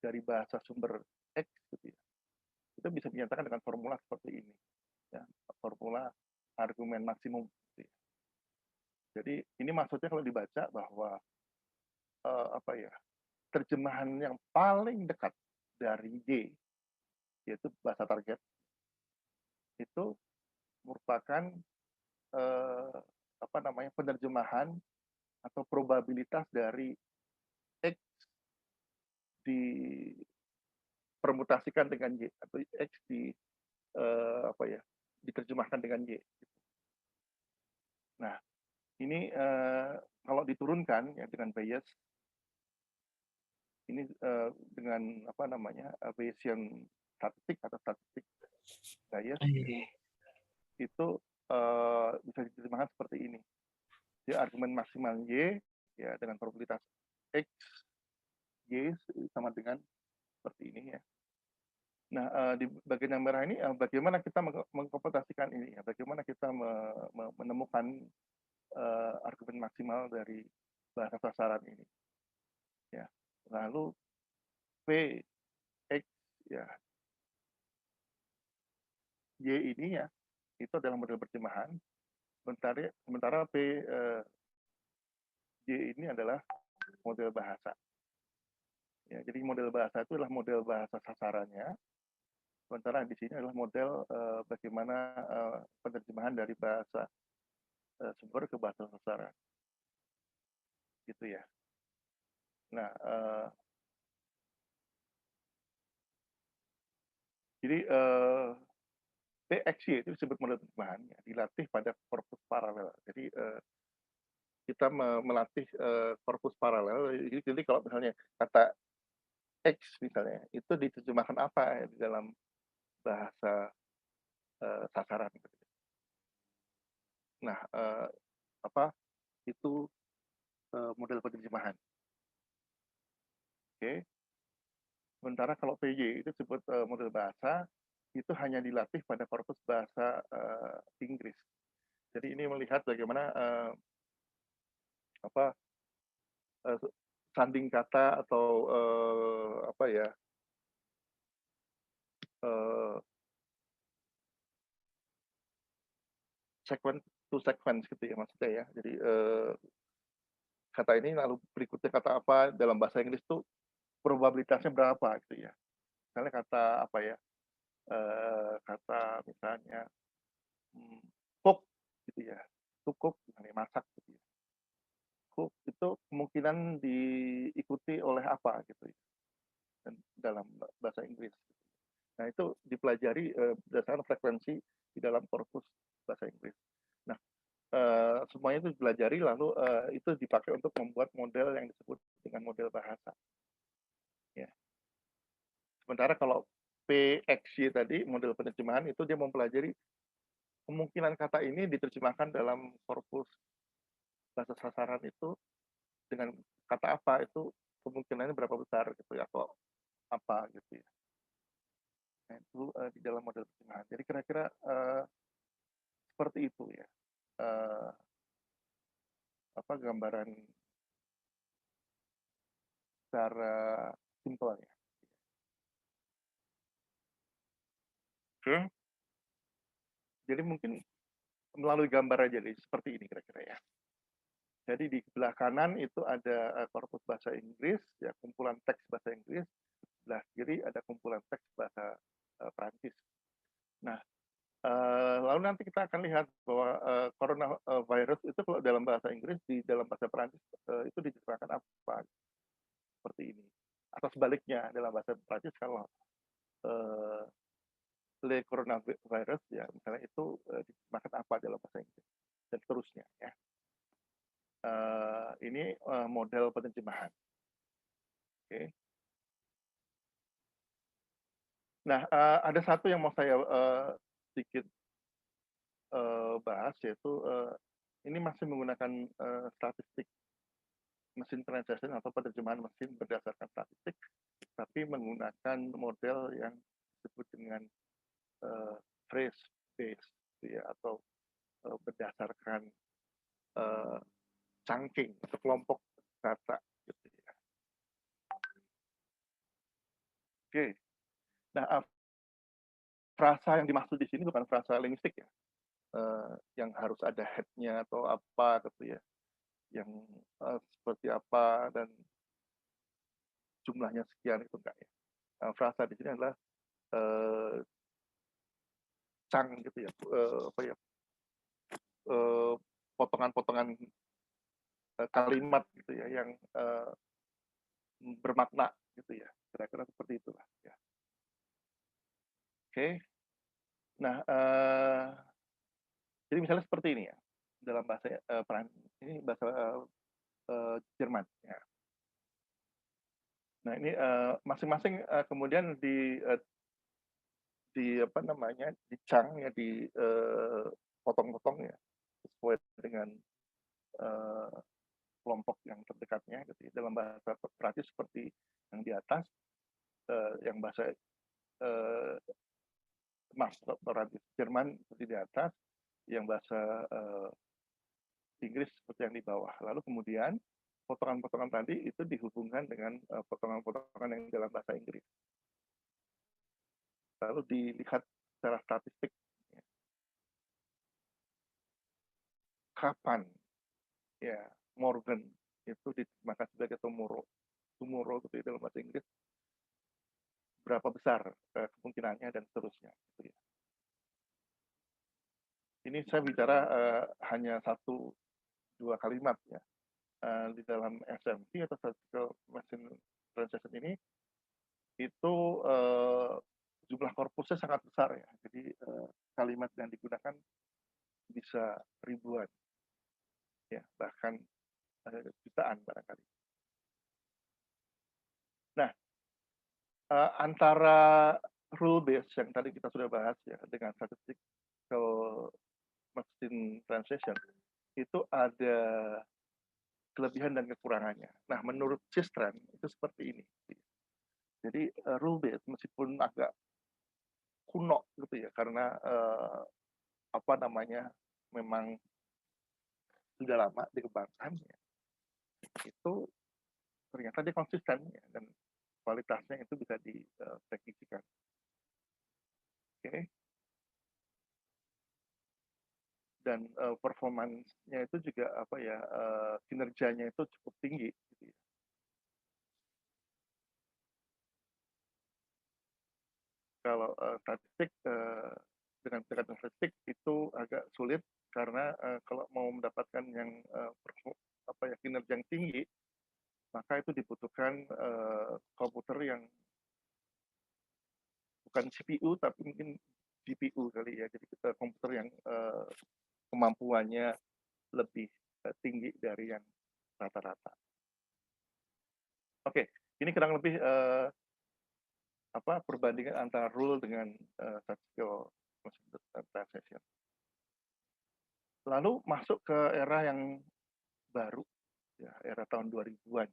dari bahasa sumber X gitu ya, itu bisa dinyatakan dengan formula seperti ini, ya, formula argumen maksimum. Gitu ya. Jadi ini maksudnya kalau dibaca bahwa apa ya, terjemahan yang paling dekat dari Y, yaitu bahasa target, itu merupakan apa namanya, penerjemahan atau probabilitas dari X dipermutasikan dengan Y atau X apa ya, diterjemahkan dengan Y. Nah, ini kalau diturunkan ya dengan Bayes, ini dengan apa namanya, Bayesian statistik atau statistik Bayes, itu bisa diterjemahkan seperti ini. Jadi argumen maksimal Y ya dengan probabilitas X Y sama dengan seperti ini ya. Nah, di bagian yang merah ini bagaimana kita mengkomputasikan ini ya, bagaimana kita menemukan argumen maksimal dari bahasa sasaran ini. Ya. Lalu P X ya Y ini ya itu adalah model terjemahan, sementara P Y ini adalah model bahasa. Ya, jadi model bahasa itu adalah model bahasa sasarannya, sementara di sini adalah model bagaimana penerjemahan dari bahasa sumber ke bahasa sasaran, gitu ya. Nah, jadi PXY itu disebut model terjemahan, ya, dilatih pada korpus paralel. Jadi kita melatih korpus paralel. Jadi kalau misalnya kata X misalnya, itu diterjemahkan apa ya, di dalam bahasa sasaran. Nah, apa itu model penerjemahan. Oke. Sementara kalau PY itu disebut model bahasa, itu hanya dilatih pada korpus bahasa Inggris. Jadi ini melihat bagaimana apa sanding kata atau apa ya, sequence to sequence gitu ya maksudnya ya. Jadi kata ini lalu berikutnya kata apa dalam bahasa Inggris itu probabilitasnya berapa gitu ya. Misalnya kata apa ya, kata misalnya cook gitu ya, to cook misalnya masak gitu ya. Cook itu kemungkinan diikuti oleh apa gitu ya, dan dalam bahasa Inggris. Nah itu dipelajari berdasarkan frekuensi di dalam korpus bahasa Inggris. Nah semuanya itu dipelajari lalu itu dipakai untuk membuat model yang disebut dengan model bahasa. Ya. Sementara kalau PXY tadi model penerjemahan itu dia mempelajari kemungkinan kata ini diterjemahkan dalam korpus bahasa sasaran itu dengan kata apa, itu kemungkinannya berapa besar gitu ya, atau apa gitu ya. Nah, itu di dalam model penerjemahan. Jadi kira-kira seperti itu ya. Apa gambaran secara simpelnya. Oke. Jadi mungkin melalui gambar aja deh, seperti ini kira-kira ya. Jadi di sebelah kanan itu ada korpus bahasa Inggris, ya kumpulan teks bahasa Inggris. Sebelah kiri ada kumpulan teks bahasa Prancis. Nah, lalu nanti kita akan lihat bahwa coronavirus itu kalau dalam bahasa Inggris, di dalam bahasa Prancis itu diterjemahkan apa? Seperti ini. Atau sebaliknya, dalam bahasa Prancis kalau le coronavirus, ya misalnya itu diterjemahkan apa dalam bahasa Inggris. dan seterusnya ya. Ini model penerjemahan. Oke. Nah, ada satu yang mau saya sedikit bahas, yaitu ini masih menggunakan statistik mesin translation atau penerjemahan mesin berdasarkan statistik, tapi menggunakan model yang disebut dengan phrase based, ya, atau berdasarkan chunking atau kelompok kata. Gitu ya. Oke, nah frasa yang dimaksud di sini bukan frasa linguistik ya, yang harus ada head-nya atau apa gitu ya, yang seperti apa dan jumlahnya sekian, itu enggak ya. Frasa di sini adalah chunk gitu ya, apa ya, potongan-potongan kalimat gitu ya yang bermakna gitu ya, kira-kira seperti itulah ya. Oke, nah jadi misalnya seperti ini ya, dalam bahasa ini bahasa Jerman ya. Nah ini masing-masing kemudian di apa namanya, dicang ya, di potong-potong ya, sesuai dengan kelompok yang terdekatnya gitu ya. Dalam bahasa Prancis seperti yang di atas, yang bahasa Prancis Jerman seperti di atas, yang bahasa Inggris seperti yang di bawah. Lalu kemudian potongan-potongan tadi itu dihubungkan dengan potongan-potongan yang dalam bahasa Inggris. Lalu dilihat secara statistik ya, kapan ya Morgan itu diterjemahkan sebagai tomorrow gitu dalam bahasa Inggris, berapa besar kemungkinannya dan seterusnya gitu ya. Ini saya bicara hanya 1-2 kalimat ya. Di dalam SMT atau Statistical Machine Translation ini itu jumlah korpusnya sangat besar ya. Jadi kalimat yang digunakan bisa ribuan ya, bahkan jutaan barangkali. Nah, antara rule base yang tadi kita sudah bahas ya dengan Statistical Machine Translation itu ada kelebihan dan kekurangannya. Nah, menurut Sistran itu seperti ini. Jadi rule base meskipun agak kuno gitu ya, karena apa namanya, memang sudah lama dikembangkan ya, itu ternyata dia konsisten ya, dan kualitasnya itu bisa diprediksikan. Oke. Dan performanya itu juga apa ya, kinerjanya itu cukup tinggi gitu ya. Kalau statistik dengan pendekatan statistik itu agak sulit karena kalau mau mendapatkan yang apa ya, kinerja yang tinggi, maka itu dibutuhkan komputer yang bukan CPU tapi mungkin GPU kali ya. Jadi komputer yang kemampuannya lebih tinggi dari yang rata-rata. Oke, ini kurang lebih apa perbandingan antara rule dengan statistical translation. Lalu masuk ke era yang baru, ya, era tahun 2000-an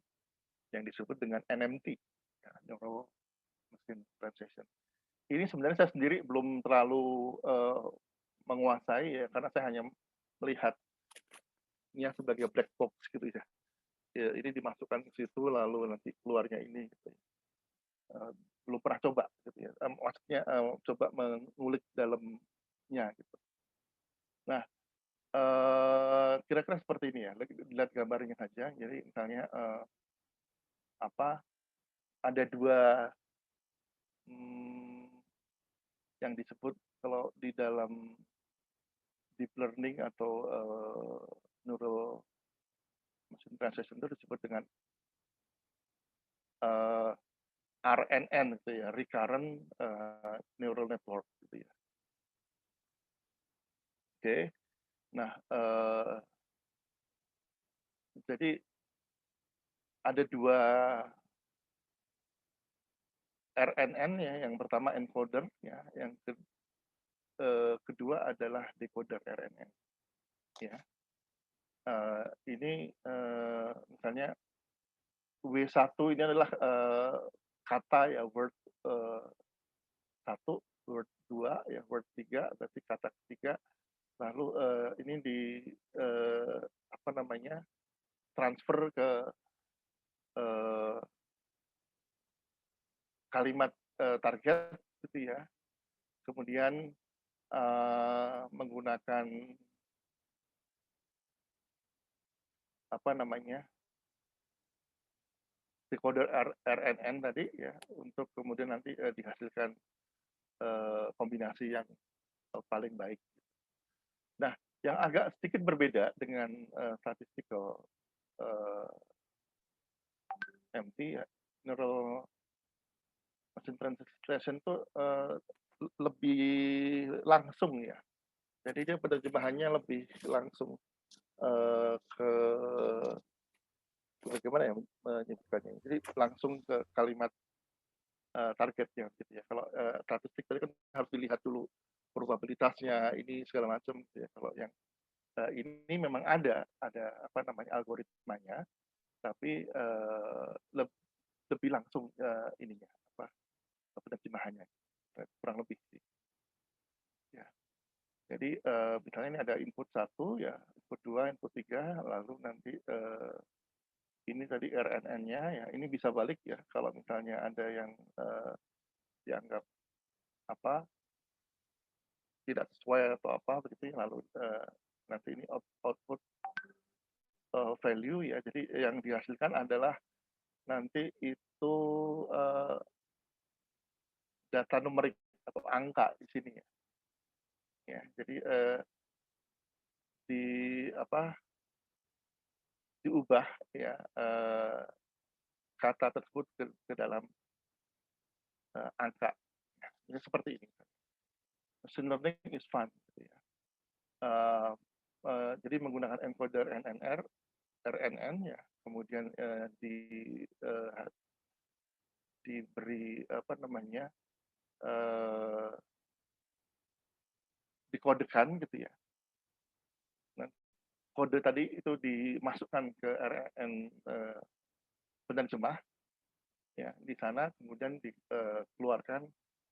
yang disebut dengan NMT, ya, Neural Machine Translation. Ini sebenarnya saya sendiri belum terlalu menguasai ya, karena saya hanya melihatnya sebagai black box gitu ya. Ya, ini dimasukkan ke situ lalu nanti keluarnya ini gitu ya. Belum pernah coba gitu ya. Maksudnya coba mengulik dalamnya gitu. Nah, kira-kira seperti ini ya. Lihat gambarnya saja. Jadi misalnya apa, ada dua yang disebut kalau di dalam deep learning atau neural machine translation itu disebut dengan RNN gitu ya, recurrent neural network gitu ya. Oke. Nah, jadi ada 2 RNN ya, yang pertama encoder ya, yang kedua adalah decoder RNN ya. Ini misalnya W1 ini adalah kata ya, word 1, word 2 ya, word 3 berarti kata ketiga. Lalu ini di apa namanya, transfer ke kalimat target gitu ya. Kemudian menggunakan apa namanya, decoder RNN tadi ya, untuk kemudian nanti dihasilkan kombinasi yang paling baik. Nah, yang agak sedikit berbeda dengan statistical MT ya, neural machine translation itu lebih langsung ya. Jadi dia penerjemahannya lebih langsung ke bagaimana ya menyebutkannya. Jadi langsung ke kalimat targetnya gitu ya. Kalau statistik tadi kan harus dilihat dulu probabilitasnya ini segala macam gitu ya. Kalau yang ini memang ada apa namanya, algoritmanya, tapi lebih langsung ininya apa, penerjemahannya kurang lebih sih. Ya. Jadi misalnya ini ada input 1 ya, input 2, input 3, lalu nanti ini tadi RNN-nya ya, ini bisa balik ya kalau misalnya ada yang dianggap apa, tidak sesuai atau apa begitu ya, lalu nanti ini output value ya. Jadi yang dihasilkan adalah nanti itu data numerik atau angka di sini ya. Ya, jadi di apa, diubah ya kata tersebut ke dalam angka. Ya, seperti ini. Machine learning is fun gitu ya. Jadi menggunakan encoder RNN ya, kemudian diberi apa namanya, dikodekan gitu ya. Nah, kode tadi itu dimasukkan ke RNN penerjemah ya, di sana kemudian dikeluarkan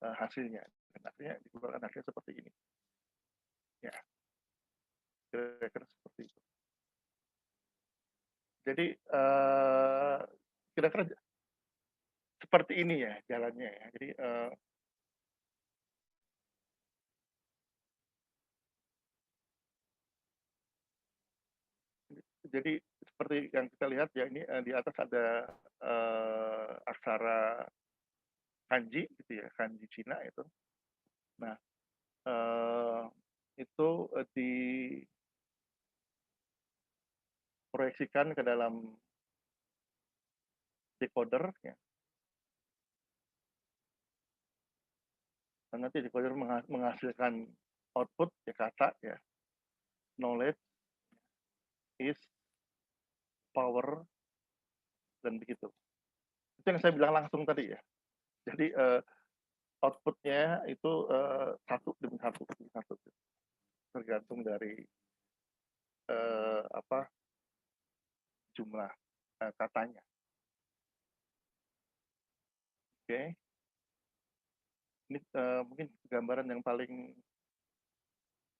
hasilnya. Dan akhirnya dikeluarkan hasilnya seperti ini. Ya, kira-kira seperti itu. Jadi kira-kira seperti ini ya jalannya ya. Jadi seperti yang kita lihat ya, ini di atas ada aksara kanji gitu ya, kanji Cina itu. Nah, itu diproyeksikan ke dalam decoder ya. Dan nanti decoder menghasilkan output ya, kata ya, knowledge is power, dan begitu. Itu yang saya bilang langsung tadi ya. Jadi outputnya itu satu demi satu, tergantung dari apa, jumlah katanya. Oke. Ini mungkin gambaran yang paling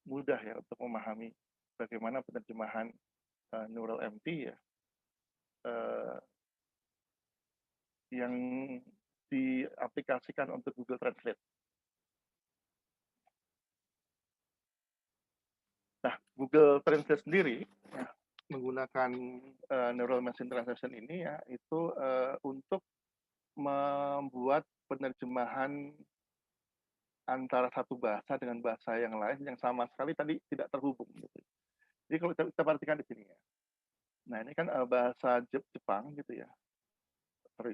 mudah ya untuk memahami bagaimana penerjemahan neural MT ya, yang diaplikasikan untuk Google Translate. Nah, Google Translate sendiri ya, menggunakan neural machine translation ini ya, itu untuk membuat penerjemahan antara satu bahasa dengan bahasa yang lain yang sama sekali tadi tidak terhubung gitu. Jadi kalau kita perhatikan di sini ya. Nah, ini kan bahasa Jepang gitu ya. Sorry,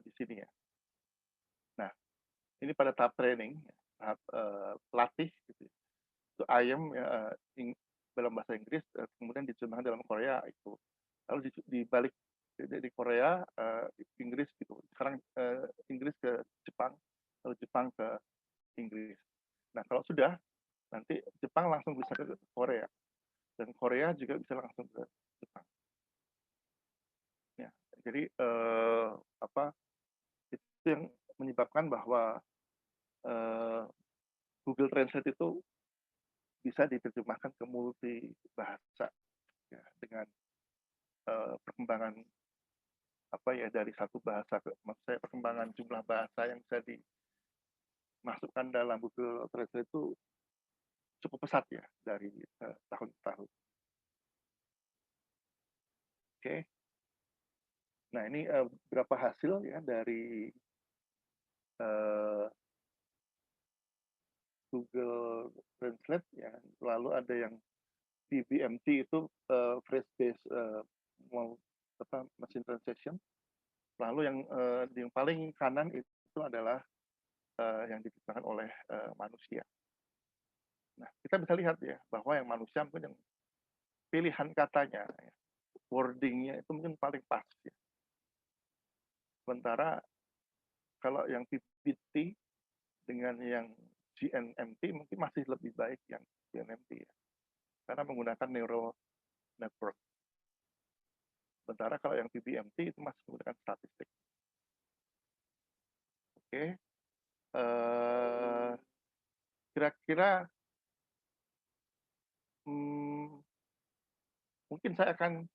di sini ya. Nah, ini pada tahap training, tahap pelatih gitu. Itu I am dalam bahasa Inggris, kemudian diterjemahkan dalam Korea itu. Lalu di balik di Korea, Inggris gitu. Sekarang Inggris ke Jepang, lalu Jepang ke Inggris. Nah, kalau sudah, nanti Jepang langsung bisa ke Korea, dan Korea juga bisa langsung ke Jepang. Ya, jadi itu yang menyebabkan bahwa Google Translate itu bisa diterjemahkan ke multi bahasa, ya, dengan perkembangan dari satu bahasa ke, maksud saya perkembangan jumlah bahasa yang bisa dimasukkan dalam Google Translate itu cukup pesat ya dari tahun ke tahun. Oke. Nah, ini beberapa hasil ya dari Google Translate ya. Lalu ada yang PBMT itu phrase based machine translation. Lalu yang paling kanan itu adalah yang diciptakan oleh manusia. Nah, kita bisa lihat ya bahwa yang manusia mungkin yang pilihan katanya, ya, wordingnya itu mungkin paling pas. Ya. Sementara kalau yang PPT dengan yang GNMT mungkin masih lebih baik yang GNMT ya, karena menggunakan neural network. Sementara kalau yang PBMT itu masih menggunakan statistik. Oke, kira-kira mungkin saya akan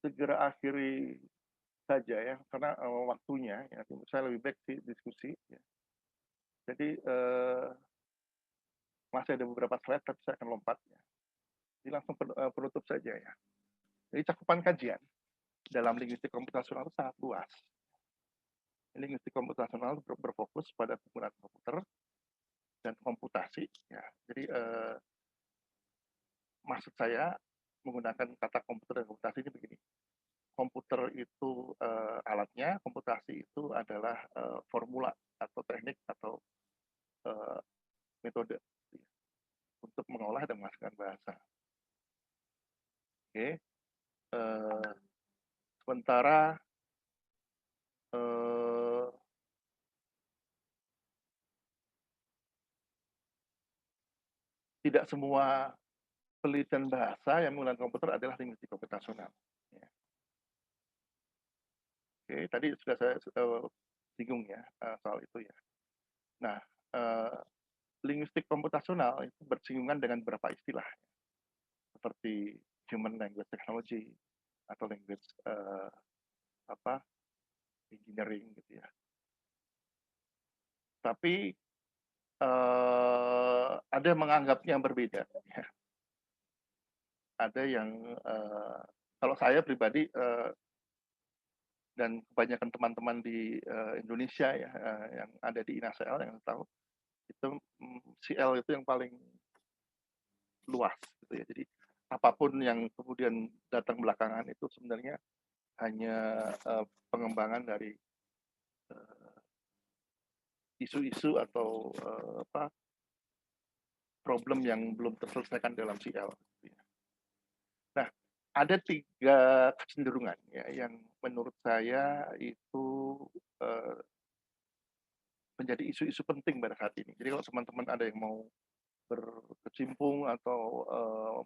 segera akhiri saja ya, karena waktunya ya, saya lebih baik sih diskusi ya. Jadi masih ada beberapa slide tapi saya akan lompat ya. Jadi langsung penutup saja ya. Jadi cakupan kajian dalam linguistik komputasional itu sangat luas. Linguistik komputasional berfokus pada penggunaan komputer dan komputasi ya. Jadi maksud saya menggunakan kata komputer dan komputasi ini begini. Komputer itu alatnya, komputasi itu adalah formula atau teknik atau metode untuk mengolah dan menghasilkan bahasa. Oke. Sementara tidak semua penelitian bahasa yang menggunakan komputer adalah linguistik komputasional. Ya. Oke, tadi sudah saya singgung ya soal itu ya. Nah, linguistik komputasional itu bersinggungan dengan beberapa istilah seperti human language technology atau language engineering gitu ya. Tapi ada yang menganggapnya berbeda. Ya. Ada yang kalau saya pribadi dan kebanyakan teman-teman di Indonesia ya yang ada di INASL yang tahu itu CL itu yang paling luas gitu ya. Jadi apapun yang kemudian datang belakangan itu sebenarnya hanya pengembangan dari isu-isu atau problem yang belum terselesaikan dalam CL. Nah, ada 3 kecenderungan ya yang menurut saya itu menjadi isu-isu penting pada saat ini. Jadi kalau teman-teman ada yang mau berkecimpung atau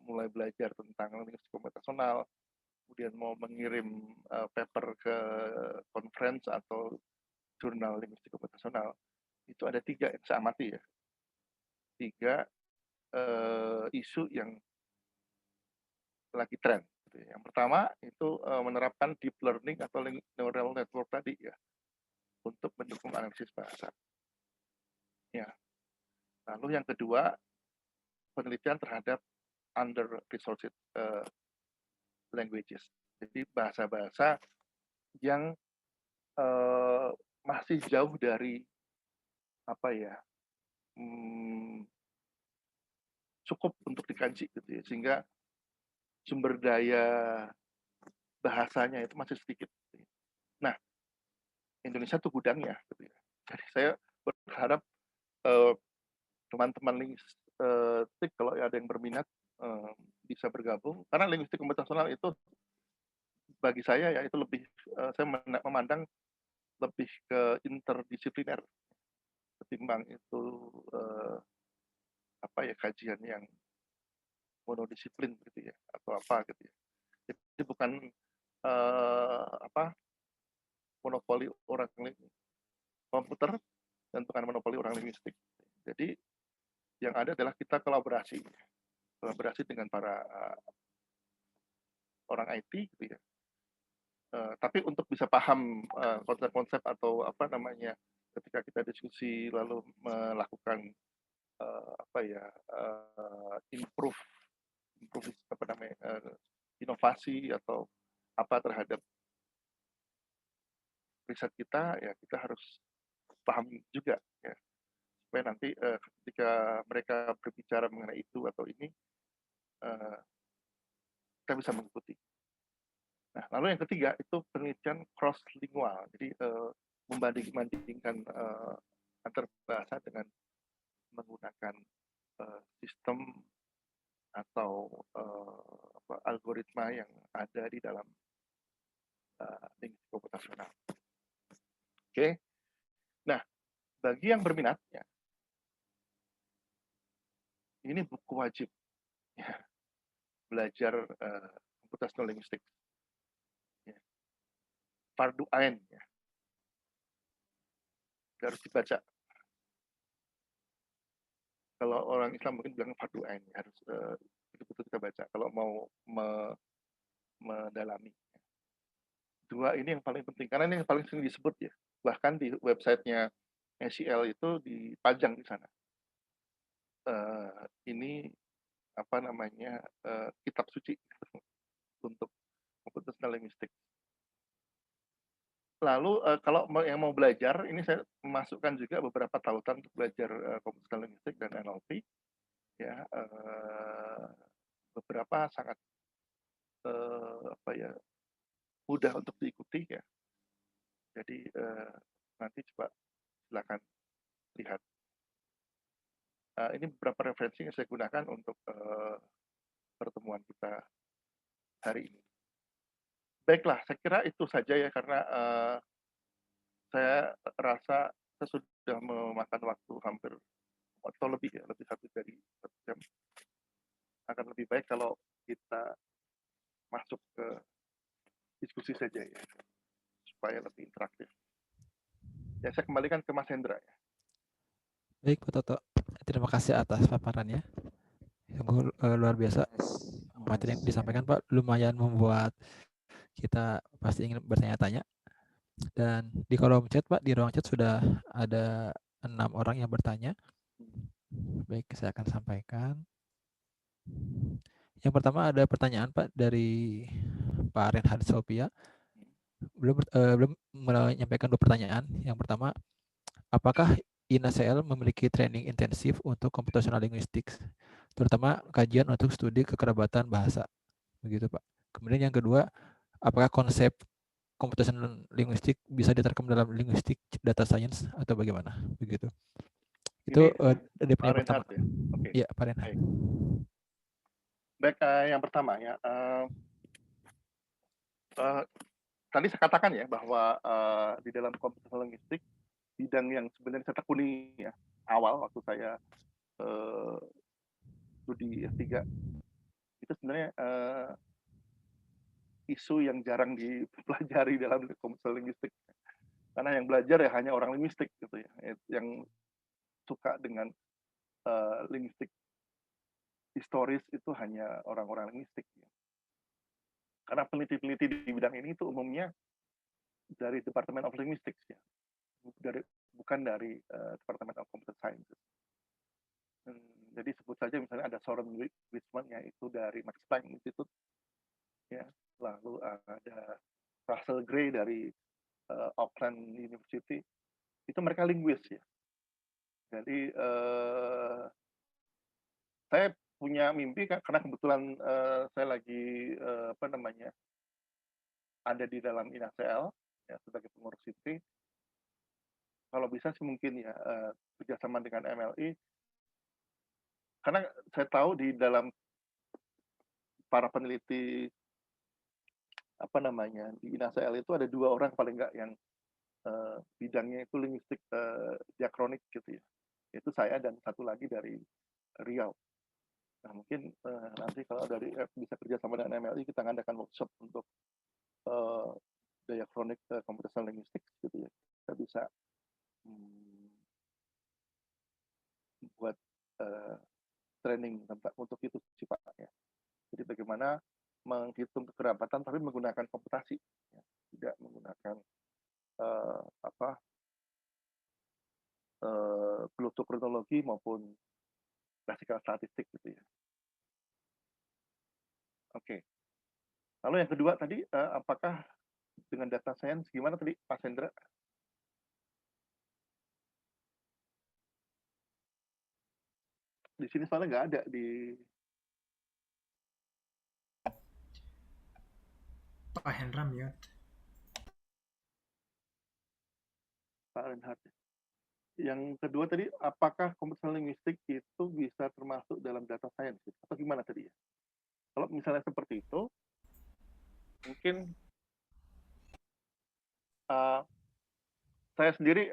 mulai belajar tentang linguistik komputasional, kemudian mau mengirim paper ke conference atau jurnal linguistik komputasional, itu ada 3 yang saya amati ya. 3 isu yang lagi tren. Yang pertama itu menerapkan deep learning atau neural network tadi ya untuk mendukung analisis bahasa. Ya. Lalu yang kedua penelitian terhadap under-resourced languages. Jadi bahasa-bahasa yang masih jauh dari cukup untuk dikaji gitu ya, sehingga sumber daya bahasanya itu masih sedikit. Nah, Indonesia itu gudangnya, gitu ya. Jadi saya berharap teman-teman linguistik kalau ada yang berminat bisa bergabung, karena linguistik komputasional itu bagi saya ya itu lebih saya memandang lebih ke interdisipliner ketimbang itu kajian yang monodisiplin gitu ya atau apa gitu ya. Jadi bukan monopoli orang komputer dan bukan monopoli orang linguistik. Jadi yang ada adalah kita kolaborasi dengan para orang IT gitu ya. Tapi untuk bisa paham konsep-konsep atau ketika kita diskusi lalu melakukan improve inovasi atau apa terhadap riset kita, ya kita harus paham juga ya, supaya nanti ketika mereka berbicara mengenai itu atau ini kita bisa mengikuti. Nah, lalu yang ketiga itu penelitian cross lingual, jadi membanding-bandingkan antar bahasa dengan menggunakan sistem atau algoritma yang ada di dalam linguistik komputasional. Oke. Nah, bagi yang berminat ya, ini buku wajib ya, belajar computational linguistics. Ya. Fardu ain ya. Harus dibaca. Kalau orang Islam mungkin bilang fardu ain, ya, harus betul-betul kita baca kalau mau mendalami. Dua ini yang paling penting karena ini yang paling sering disebut ya. Bahkan di websitenya SEL itu dipajang di sana. Ini kitab suci untuk computational linguistics. Lalu kalau yang mau belajar, ini saya memasukkan juga beberapa tautan untuk belajar computational linguistics dan NLP. Ya, beberapa sangat mudah untuk diikuti ya. Jadi nanti coba silakan lihat. Ini beberapa referensi yang saya gunakan untuk pertemuan kita hari ini. Baiklah, saya kira itu saja ya karena saya rasa saya sudah memakan waktu hampir atau lebih dari 1 jam. Akan lebih baik kalau kita masuk ke diskusi saja ya, supaya lebih interaktif. Ya, saya kembalikan ke Mas Hendra ya. Baik, Pak Toto. Terima kasih atas paparannya. Sungguh luar biasa. Materi yang disampaikan Pak lumayan membuat kita pasti ingin bertanya-tanya. Dan di kolom chat Pak, di ruang chat sudah ada 6 orang yang bertanya. Baik, saya akan sampaikan. Yang pertama ada pertanyaan Pak dari Pak Renhard Sophia. Belum menyampaikan 2 pertanyaan. Yang pertama, apakah INASEL memiliki training intensif untuk computational linguistics, terutama kajian untuk studi kekerabatan bahasa? Begitu Pak. Kemudian yang kedua, apakah konsep computational linguistics bisa diterapkan dalam linguistik data science atau bagaimana? Begitu. Itu dari Pak pertama. Renhard ya. Oke. Iya, Pak Renhard. Baik, yang pertama ya. Tadi saya katakan ya bahwa di dalam computational linguistics bidang yang sebenarnya saya tekuni ya awal waktu saya studi S3 itu sebenarnya isu yang jarang dipelajari dalam computational linguistics karena yang belajar ya hanya orang linguistik gitu ya yang suka dengan linguistik historis itu hanya orang-orang linguistik ya. Karena peneliti-peneliti di bidang ini itu umumnya dari Department of Linguistics ya, bukan dari Department of Computer Sciences. Jadi sebut saja misalnya ada Soren Wisman yaitu dari Max Planck Institute, ya, lalu ada Russell Gray dari Auckland University, itu mereka linguis ya. Jadi saya punya mimpi karena kebetulan saya lagi ada di dalam INASEL ya, sebagai pengurus INTI. kalau bisa sih mungkin ya kerjasama dengan MLI, karena saya tahu di dalam para peneliti apa namanya di INASL itu ada 2 orang paling nggak yang bidangnya itu linguistik diakronik gitu ya. Itu saya dan satu lagi dari Riau. Nah mungkin nanti kalau dari bisa kerjasama dengan MLI kita ngadakan workshop untuk diakronik computational linguistics gitu ya. Kita bisa buat training untuk itu sih Pak ya. Jadi bagaimana menghitung kekerabatan tapi menggunakan komputasi, ya. Tidak menggunakan glotokronologi maupun klasikal statistik gitu ya. Oke. Lalu yang kedua tadi apakah dengan data science gimana tadi Pak Sendra? Di sini soalnya nggak ada di Pak Hendra mute. Pak Reinhardt. Yang kedua tadi, apakah computational linguistik itu bisa termasuk dalam data science atau gimana tadi ya? Kalau misalnya seperti itu, mungkin saya sendiri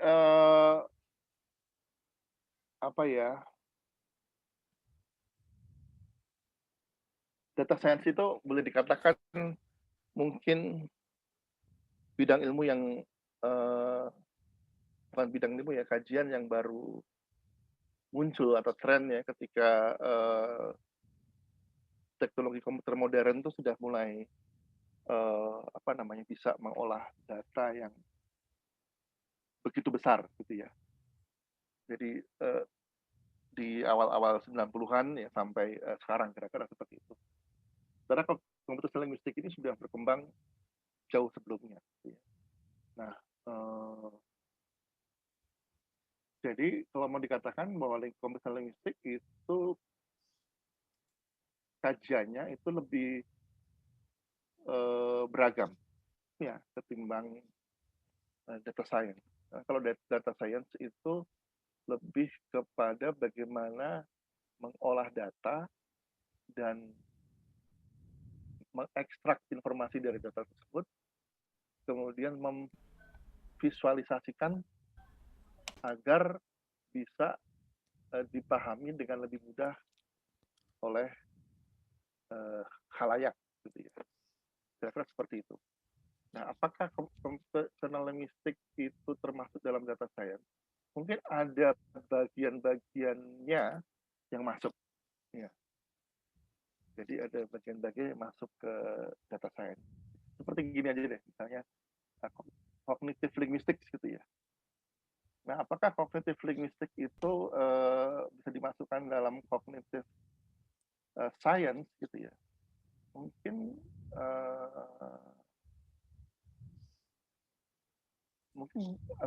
apa ya? Data science itu boleh dikatakan mungkin bidang ilmu yang bukan bidang ilmu ya, kajian yang baru muncul atau tren ya ketika teknologi komputer modern itu sudah mulai apa namanya bisa mengolah data yang begitu besar gitu ya. Jadi di awal-awal 90-an ya sampai sekarang kira-kira seperti itu. Karena computational linguistik ini sudah berkembang jauh sebelumnya. Gitu ya. Nah, jadi kalau mau dikatakan bahwa computational linguistik itu kajiannya itu lebih beragam ya ketimbang data science. Nah, kalau data science itu lebih kepada bagaimana mengolah data dan mengekstrak informasi dari data tersebut, kemudian memvisualisasikan agar bisa dipahami dengan lebih mudah oleh khalayak, gitu ya. Kira-kira seperti itu. Nah, apakah computational linguistic itu termasuk dalam data science? Mungkin ada bagian-bagiannya yang masuk. Ya. Jadi ada bagian-bagian yang masuk ke data science. Seperti gini aja deh, misalnya cognitive linguistics gitu ya. Nah, apakah cognitive linguistics itu bisa dimasukkan dalam cognitive science gitu ya? Mungkin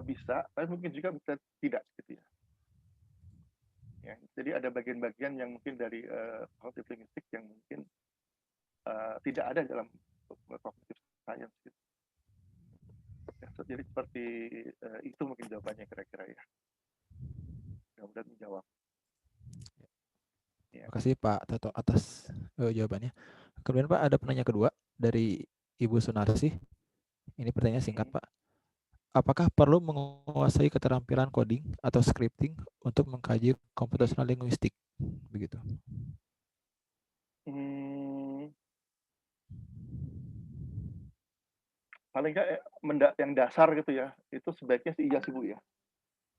bisa, tapi mungkin juga bisa tidak gitu ya. Ya, jadi ada bagian-bagian yang mungkin dari cognitive linguistics yang mungkin tidak ada dalam cognitive science gitu. Ya, jadi seperti itu mungkin jawabannya kira-kira ya. Mudah-mudahan menjawab. Ya. Terima kasih Pak Tato atas jawabannya. Kemudian Pak ada penanya kedua dari Ibu Sunarsi. Ini pertanyaan singkat Pak. Apakah perlu menguasai keterampilan coding atau scripting untuk mengkaji computational linguistic? Begitu. Paling nggak yang dasar gitu ya, itu sebaiknya sih iya sih Bu ya.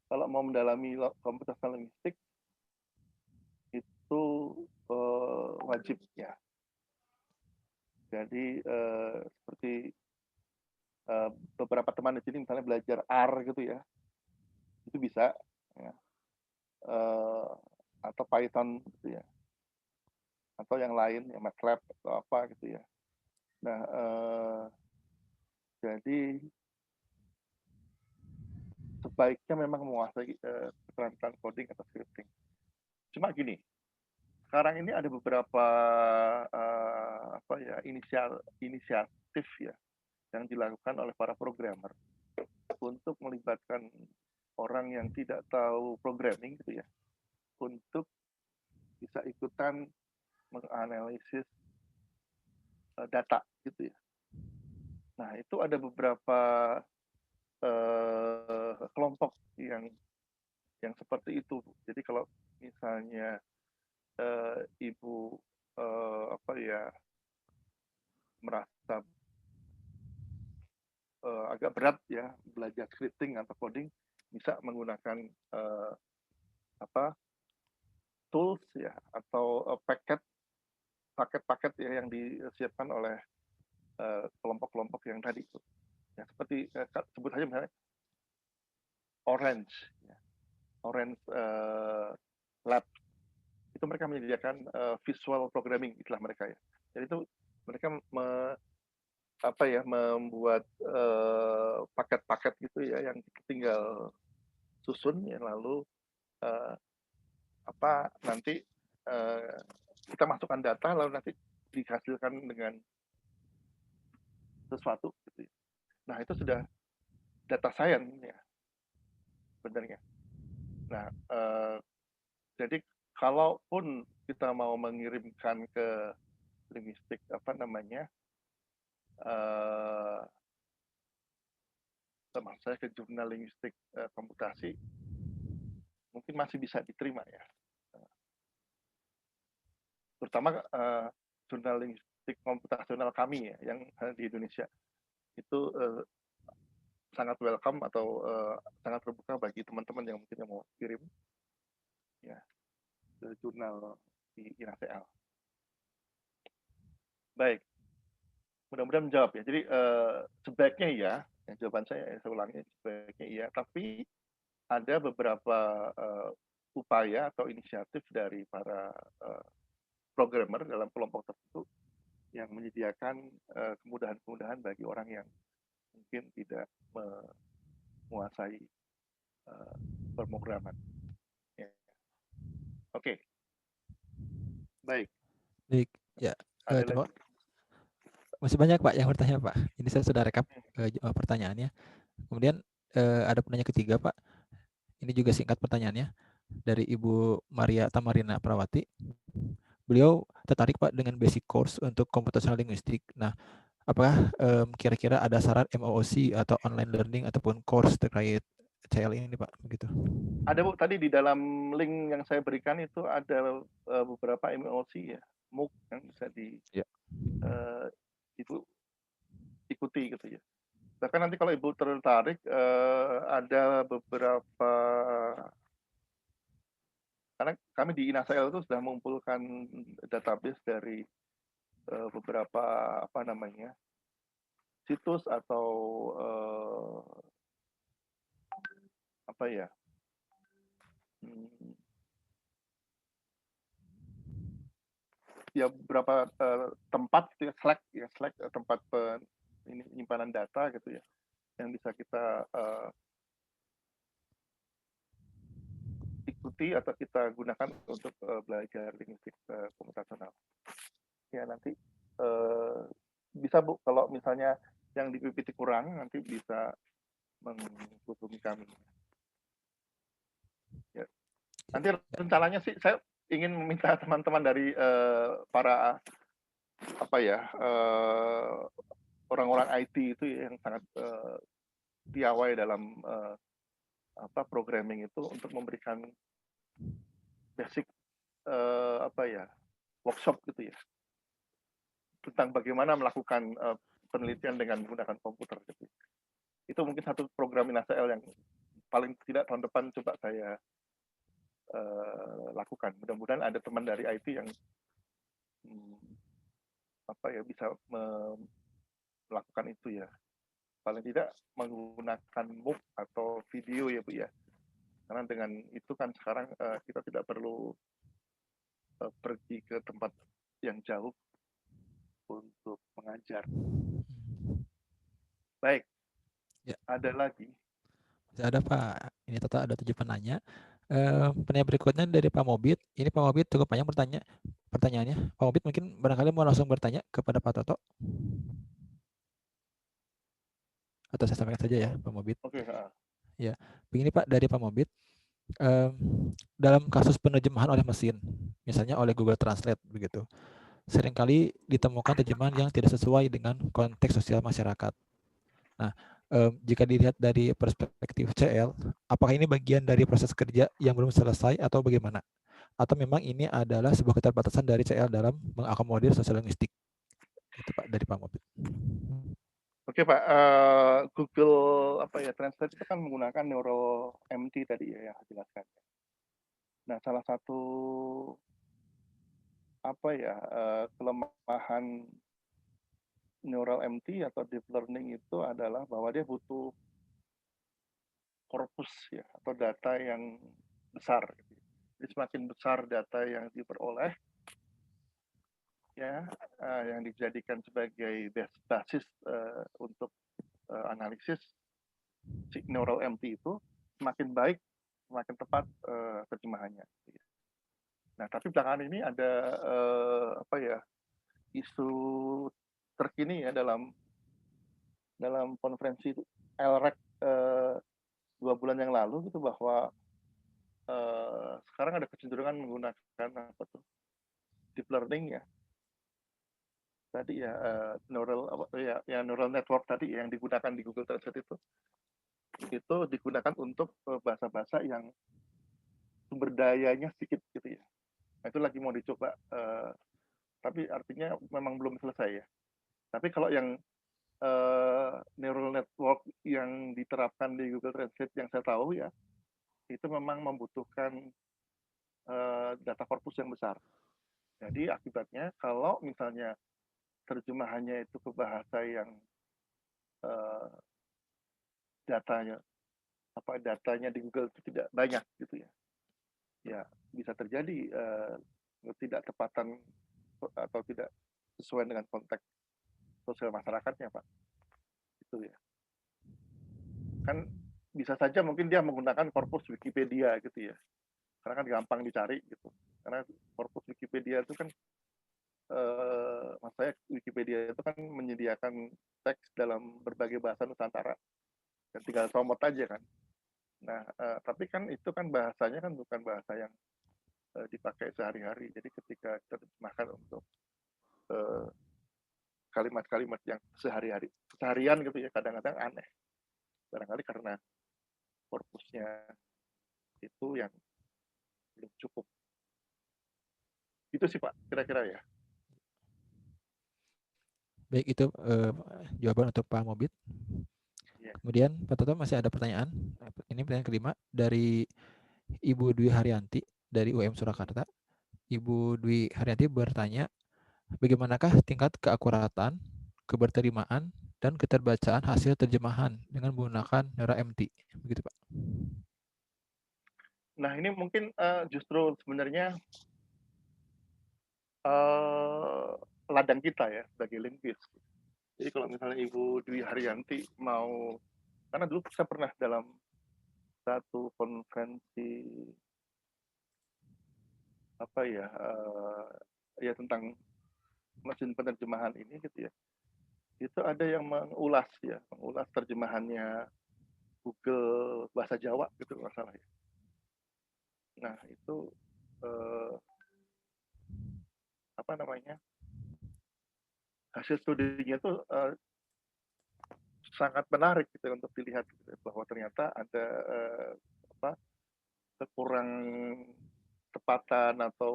Kalau mau mendalami computational linguistic itu wajib ya. Jadi seperti beberapa teman di sini misalnya belajar R gitu ya, itu bisa ya. Atau Python gitu ya, atau yang lain ya MATLAB atau apa gitu ya. Nah jadi sebaiknya memang menguasai keterampilan coding atau scripting. Cuma gini, sekarang ini ada beberapa inisiatif ya yang dilakukan oleh para programmer untuk melibatkan orang yang tidak tahu programming gitu ya, untuk bisa ikutan menganalisis data gitu ya. Nah, itu ada beberapa kelompok yang seperti itu. Jadi kalau misalnya Ibu merasa agak berat ya belajar scripting atau coding, bisa menggunakan tools ya atau paket-paket ya yang disiapkan oleh kelompok-kelompok yang tadi itu. Ya, seperti sebut saja misalnya Orange, ya. Orange Lab, itu mereka menyediakan visual programming istilah mereka ya. Jadi itu mereka membuat paket-paket gitu ya yang tinggal susun ya, lalu nanti kita masukkan data lalu nanti dihasilkan dengan sesuatu gitu. Nah, itu sudah data science ya sebenarnya. Nah, jadi kalaupun kita mau mengirimkan ke linguistik maksud saya ke jurnal linguistik komputasi, mungkin masih bisa diterima ya. Terutama jurnal linguistik komputasional kami ya, yang di Indonesia itu sangat welcome atau sangat terbuka bagi teman-teman yang mungkin mau kirim ya ke jurnal di INASEAL. Baik, mudah-mudahan menjawab ya. Jadi sebaiknya ya, jawaban saya ulangi, sebaiknya iya, tapi ada beberapa upaya atau inisiatif dari para programmer dalam kelompok tertentu yang menyediakan kemudahan-kemudahan bagi orang yang mungkin tidak menguasai pemrograman. Ya. Oke. Baik. Baik, ya. Ada lagi? Masih banyak Pak yang bertanya Pak. Ini saya sudah rekap pertanyaannya. Kemudian ada penanya ketiga Pak. Ini juga singkat pertanyaannya dari Ibu Maria Tamarina Prawati. Beliau tertarik Pak dengan basic course untuk computational linguistic. Nah, apakah kira-kira ada saran MOOC atau online learning ataupun course terkait CL ini Pak? Begitu. Ada Bu, tadi di dalam link yang saya berikan itu ada beberapa MOOC ya, MOOC yang bisa Ibu ikuti gitu ya. Bahkan nanti kalau Ibu tertarik ada beberapa, karena kami di INASEAL itu sudah mengumpulkan database dari beberapa situs atau beberapa tempat gitu ya, Slack tempat penyimpanan data gitu ya, yang bisa kita ikuti atau kita gunakan untuk belajar linguistik komputasional. Ya nanti bisa Bu, kalau misalnya yang di PPT kurang nanti bisa menghubungi kami. Ya. Nanti rencananya sih saya ingin meminta teman-teman dari para orang-orang IT itu yang sangat piawai dalam programming itu untuk memberikan basic workshop gitu ya tentang bagaimana melakukan penelitian dengan menggunakan komputer gitu. Itu mungkin satu program INASEAL yang paling tidak tahun depan coba saya lakukan. Mudah-mudahan ada teman dari IT yang bisa melakukan itu ya. Paling tidak menggunakan MOOC atau video ya Bu ya. Karena dengan itu kan sekarang kita tidak perlu pergi ke tempat yang jauh untuk mengajar. Baik. Ya. Ada lagi? Masih ada Pak. Ini total ada 7 penanya. Penanya berikutnya dari Pak Mobit. Ini Pak Mobit cukup banyak pertanyaannya. Pak Mobit mungkin barangkali mau langsung bertanya kepada Pak Toto. Atau saya sampaikan saja ya Pak Mobit. Oke. Ya, begini Pak dari Pak Mobit. Dalam kasus penerjemahan oleh mesin, misalnya oleh Google Translate begitu, seringkali ditemukan terjemahan yang tidak sesuai dengan konteks sosial masyarakat. Nah, jika dilihat dari perspektif CL, apakah ini bagian dari proses kerja yang belum selesai atau bagaimana? Atau memang ini adalah sebuah keterbatasan dari CL dalam mengakomodir sosial linguistik? Itu Pak dari Pak Mobit. Oke Pak, Google Translate itu kan menggunakan Neural MT tadi ya yang saya jelaskan. Nah, salah satu kelemahan Neural MT atau deep learning itu adalah bahwa dia butuh korpus ya atau data yang besar. Jadi semakin besar data yang diperoleh, ya, yang dijadikan sebagai basis untuk analisis si Neural MT itu, semakin baik, semakin tepat terjemahannya. Nah, tapi belakangan ini ada isu terkini ya dalam konferensi LREC 2 bulan yang lalu gitu bahwa sekarang ada kecenderungan menggunakan deep learning ya tadi ya neural network tadi yang digunakan di Google Translate itu digunakan untuk bahasa-bahasa yang sumber dayanya sedikit gitu ya. Nah, itu lagi mau dicoba, tapi artinya memang belum selesai ya. Tapi kalau yang neural network yang diterapkan di Google Translate yang saya tahu ya, itu memang membutuhkan data korpus yang besar. Jadi akibatnya kalau misalnya terjemahannya itu ke bahasa yang datanya di Google itu tidak banyak gitu ya, ya bisa terjadi tidak tepatan atau tidak sesuai dengan konteks sosial masyarakatnya Pak. Itu ya. Kan bisa saja mungkin dia menggunakan korpus Wikipedia gitu ya. Karena kan gampang dicari gitu. Karena korpus Wikipedia itu kan maksudnya Wikipedia itu kan menyediakan teks dalam berbagai bahasa Nusantara. Dan tinggal comot aja kan. Nah, tapi kan itu kan bahasanya kan bukan bahasa yang dipakai sehari-hari. Jadi ketika terjemahkan untuk kalimat-kalimat yang seharian gitu ya, kadang-kadang aneh. Barangkali karena korpusnya itu yang belum cukup. Itu sih Pak, kira-kira ya. Baik, itu jawaban untuk Pak Mobit. Yeah. Kemudian Pak Toto masih ada pertanyaan. Ini pertanyaan kelima dari Ibu Dwi Haryanti dari UM Surakarta. Ibu Dwi Haryanti bertanya, bagaimanakah tingkat keakuratan, keberterimaan, dan keterbacaan hasil terjemahan dengan menggunakan Neural MT? Begitu Pak. Nah ini mungkin justru sebenarnya ladang kita ya sebagai linguis. Jadi kalau misalnya Ibu Dwi Haryanti mau, karena dulu saya pernah dalam satu konferensi tentang mesin penerjemahan ini gitu ya, itu ada yang mengulas terjemahannya Google bahasa Jawa gitu masalah ya. Nah itu hasil studinya itu sangat menarik gitu untuk dilihat gitu, bahwa ternyata ada kekurang tepatan atau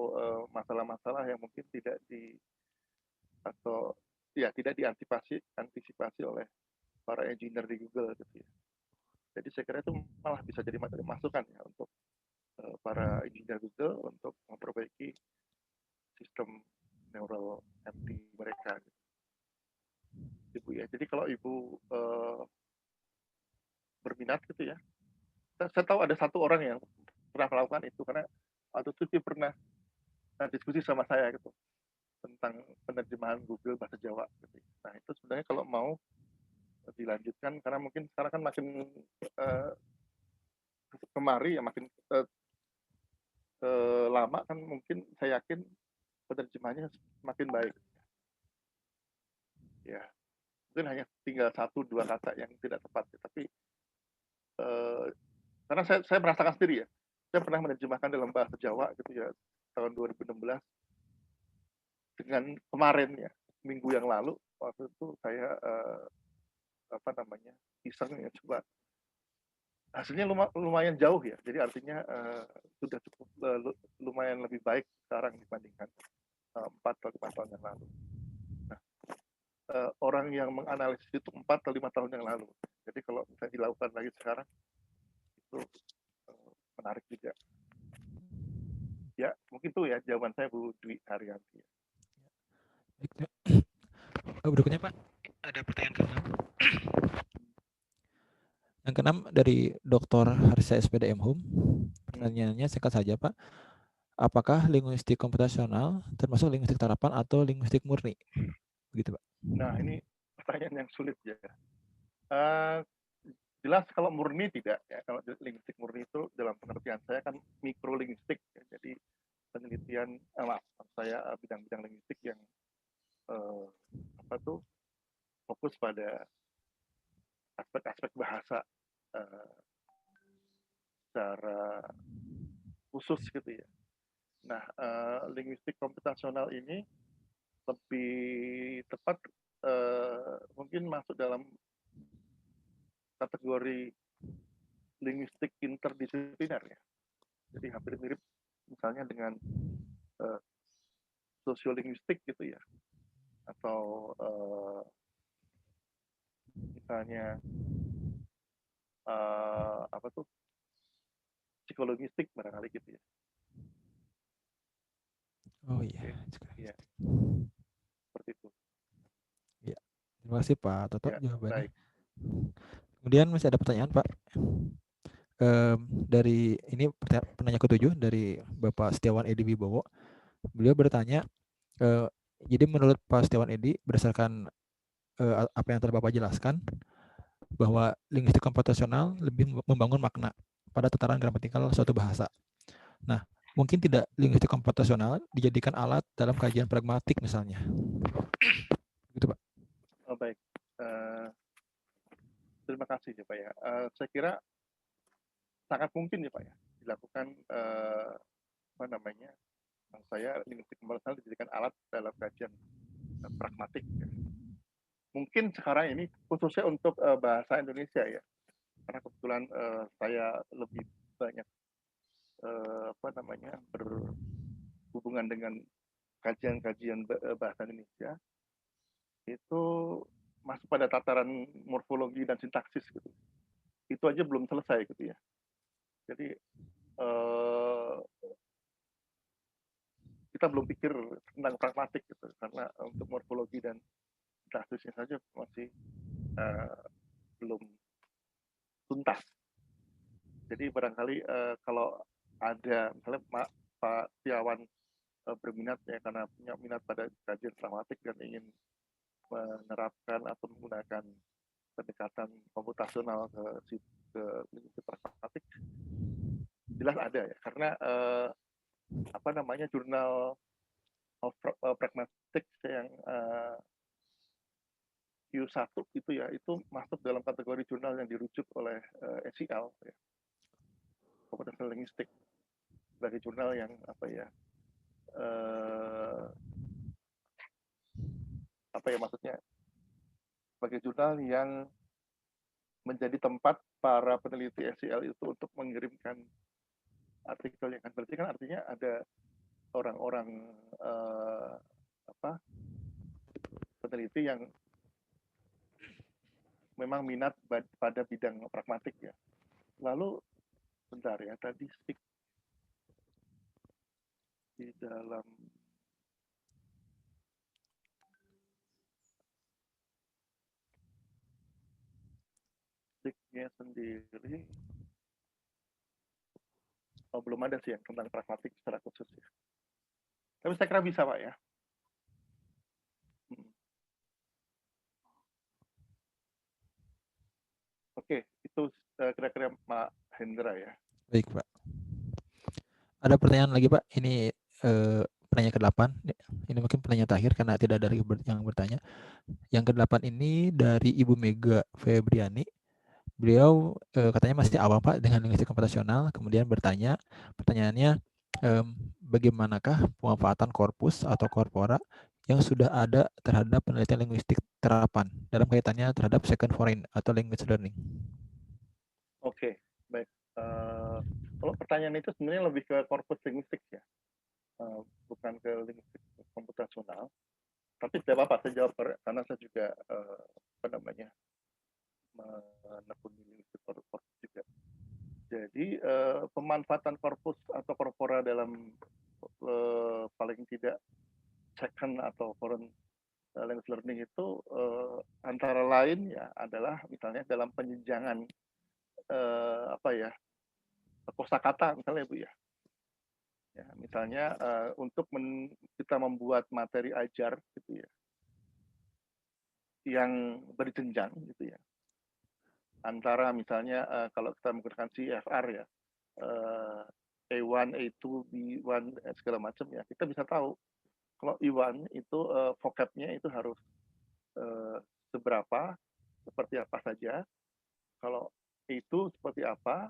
masalah-masalah yang mungkin tidak diantisipasi oleh para engineer di Google gitu ya. Jadi saya kira itu malah bisa jadi masukan ya untuk para engineer Google untuk memperbaiki sistem neural MT mereka. Gitu. Ibu ya. Jadi kalau Ibu berminat gitu ya, saya tahu ada satu orang yang pernah melakukan itu karena waktu itu dia pernah diskusi sama saya gitu tentang penerjemahan Google bahasa Jawa. Gitu. Nah itu sebenarnya kalau mau dilanjutkan karena mungkin sekarang kan makin kemari ya makin lama kan mungkin saya yakin penerjemahannya semakin baik. Ya mungkin hanya tinggal 1-2 kata yang tidak tepat, tapi karena saya merasakan sendiri ya, saya pernah menerjemahkan dalam bahasa Jawa gitu ya tahun 2016 dengan kemarin ya minggu yang lalu waktu itu saya iseng ya coba, hasilnya lumayan jauh ya, jadi artinya sudah cukup lumayan lebih baik sekarang dibandingkan 4 atau 5 tahun yang lalu. Nah, orang yang menganalisis itu 4 atau 5 tahun yang lalu, jadi kalau misalnya dilakukan lagi sekarang itu menarik juga. Ya mungkin itu ya jawaban saya Bu Dwi Haryanti. Berikutnya Pak, ada pertanyaan ke-6. Yang ke-6 dari Dr. Harsha SPDM Hum. Pertanyaannya singkat saja Pak. Apakah linguistik komputasional termasuk linguistik terapan atau linguistik murni? Begitu Pak. Nah ini pertanyaan yang sulit ya. Jelas kalau murni tidak ya. Kalau linguistik murni itu dalam pengertian saya kan mikrolinguistik ya. Jadi penelitian bidang-bidang linguistik yang fokus pada aspek-aspek bahasa secara khusus gitu ya. Nah, linguistik komputasional ini lebih tepat mungkin masuk dalam kategori linguistik interdisipliner ya. Jadi hampir mirip misalnya dengan sosiolinguistik gitu ya, atau misalnya psikologistik barangkali gitu ya. Oh iya. Iya. Seperti itu. Iya. Terima kasih Pak Toto Ya, jawabannya. baik. Kemudian masih ada pertanyaan Pak. Dari ini penanya ke-7 dari Bapak Setiawan Edi Wibowo. Beliau bertanya, jadi menurut Pak Setiawan Edi berdasarkan apa yang telah Bapak jelaskan, bahwa linguistik komputasional lebih membangun makna pada tataran gramatikal suatu bahasa. Nah, mungkin tidak linguistik komputasional dijadikan alat dalam kajian pragmatik misalnya. Gitu Pak. Oh, baik. Terima kasih ya Pak ya. Saya kira sangat mungkin ya Pak ya dilakukan saya linguistik komputasional dijadikan alat dalam kajian pragmatik ya. Mungkin sekarang ini khususnya untuk bahasa Indonesia ya, karena kebetulan saya lebih banyak berhubungan dengan kajian-kajian bahasa Indonesia, itu masuk pada tataran morfologi dan sintaksis gitu. Itu aja belum selesai gitu ya. Jadi kita belum pikir tentang pragmatik gitu, karena untuk morfologi dan sintaksisnya saja masih belum tuntas. Jadi barangkali kalau ada misalnya Pak Setiawan berminat ya, karena punya minat pada kajian pragmatik dan ingin menerapkan atau menggunakan pendekatan komputasional ke pragmatik, jelas ada ya, karena Journal of Pragmatics yang Q1 itu ya, itu masuk dalam kategori jurnal yang dirujuk oleh SEL ya, Computational Linguistics, sebagai jurnal yang sebagai jurnal yang menjadi tempat para peneliti SEL itu untuk mengirimkan artikelnya kan. Berarti kan artinya ada orang-orang peneliti yang memang minat pada bidang pragmatik ya. Lalu bentar ya, tadi di dalam SIG-nya sendiri belum ada sih yang tentang pragmatik secara khusus ya. Tapi saya kira bisa Pak ya. Oke, itu kira-kira Pak Hendra ya. Baik Pak. Ada pertanyaan lagi Pak. Ini penanya ke-8. Ini mungkin pertanyaan terakhir karena tidak ada yang bertanya. Yang ke-8 ini dari Ibu Mega Febriani. beliau katanya masih awam Pak dengan linguistik komputasional, kemudian pertanyaannya, bagaimanakah pemanfaatan korpus atau korpora yang sudah ada terhadap penelitian linguistik terapan dalam kaitannya terhadap second foreign atau language learning? Oke, baik. Kalau pertanyaan itu sebenarnya lebih ke korpus linguistik ya, bukan ke linguistik komputasional. Tapi tidak apa-apa, saya jawab karena saya juga menekuni linguistik korpus juga. Jadi pemanfaatan korpus atau korpora dalam paling tidak second atau foreign language learning itu antara lain ya adalah misalnya dalam penjenjangan kosakata misalnya Bu ya. Ya, misalnya untuk kita membuat materi ajar gitu ya, yang berjenjang gitu ya, antara misalnya kalau kita menggunakan CFR ya, A1, A2, B1 segala macam ya, kita bisa tahu kalau E1 itu vocabnya itu harus seberapa, seperti apa saja, kalau itu seperti apa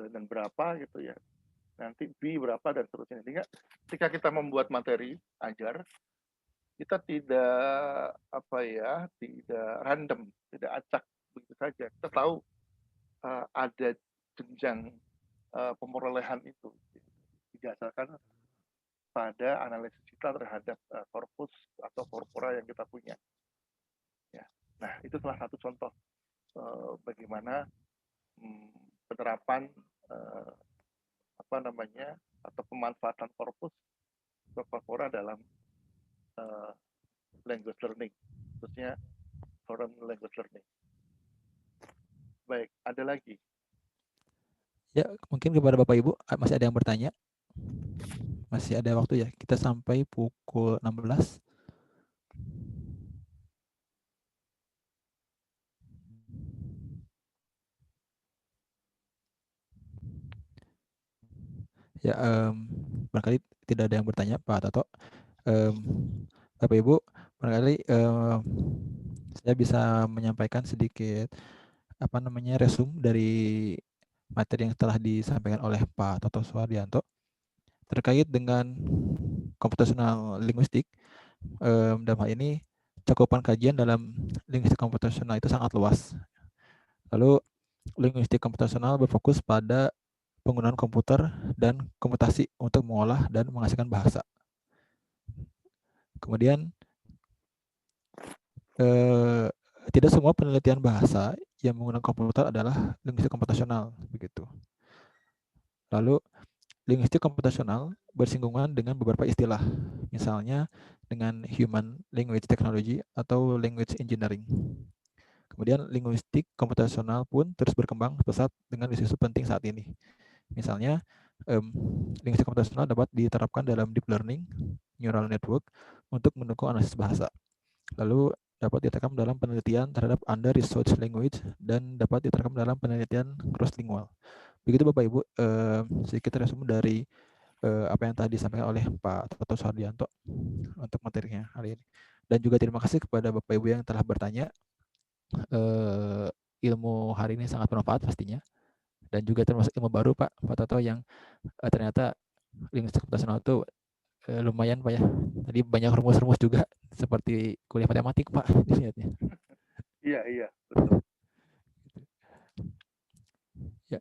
dan berapa gitu ya, nanti B berapa dan seterusnya. Sehingga ketika kita membuat materi ajar, kita tidak tidak random, tidak acak begitu saja. Kita tahu ada jenjang pemerolehan itu didasarkan pada analisis kita terhadap korpus atau korpora yang kita punya. Ya. Nah, itu salah satu contoh bagaimana penerapan atau pemanfaatan korpus atau korpora dalam language learning, khususnya foreign language learning. Baik, ada lagi? Ya, mungkin kepada Bapak Ibu masih ada yang bertanya? Masih ada waktu ya, kita sampai pukul 16. Ya, barangkali tidak ada yang bertanya Pak Toto. Bapak Ibu, barangkali saya bisa menyampaikan sedikit resume dari materi yang telah disampaikan oleh Pak Toto Suhardianto terkait dengan computational linguistik. Dalam hal ini cakupan kajian dalam linguistik komputasional itu sangat luas. Lalu linguistik komputasional berfokus pada penggunaan komputer dan komputasi untuk mengolah dan menghasilkan bahasa. Kemudian tidak semua penelitian bahasa yang menggunakan komputer adalah linguistik komputasional, begitu. Lalu linguistik komputasional bersinggungan dengan beberapa istilah, misalnya dengan human language technology atau language engineering. Kemudian linguistik komputasional pun terus berkembang pesat dengan isu-isu penting saat ini. Misalnya, linguistik komputasional dapat diterapkan dalam deep learning, neural network untuk mendukung analisis bahasa. Lalu dapat diterapkan dalam penelitian terhadap under-researched language dan dapat diterapkan dalam penelitian cross-lingual. Begitu Bapak Ibu, sedikit resume dari apa yang tadi disampaikan oleh Pak Toto Suhardianto untuk materinya hari ini. Dan juga terima kasih kepada Bapak Ibu yang telah bertanya. Ilmu hari ini sangat bermanfaat pastinya. Dan juga termasuk ilmu baru Pak Toto yang ternyata linguistik komputasional itu lumayan Pak ya. Tadi banyak rumus-rumus juga seperti kuliah matematik Pak dilihatnya. Iya, betul. Ya,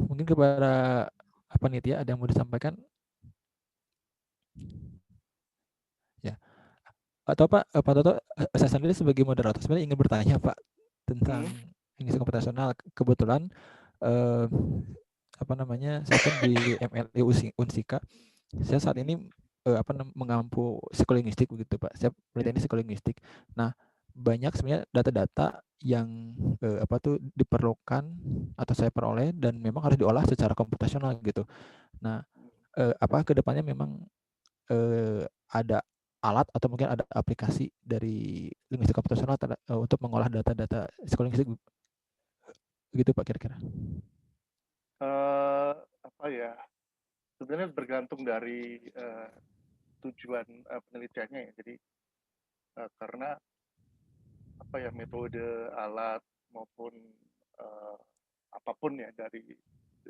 mungkin kepada panitia ada yang mau disampaikan? Ya. Atau Pak Toto, saya sendiri sebagai moderator sebenarnya ingin bertanya Pak tentang linguistik komputasional. Kebetulan saya kan di MLI Unsika. Saya saat ini mengampu psikolinguistik begitu Pak. Saya penelitian psikolinguistik. Nah, banyak sebenarnya data-data yang diperlukan atau saya peroleh dan memang harus diolah secara komputasional gitu. Nah, ke depannya memang ada alat atau mungkin ada aplikasi dari linguistik komputasional untuk mengolah data-data psikolinguistik begitu Pak kira-kira? Sebenarnya bergantung dari tujuan penelitiannya ya. Jadi karena metode, alat maupun apapun ya dari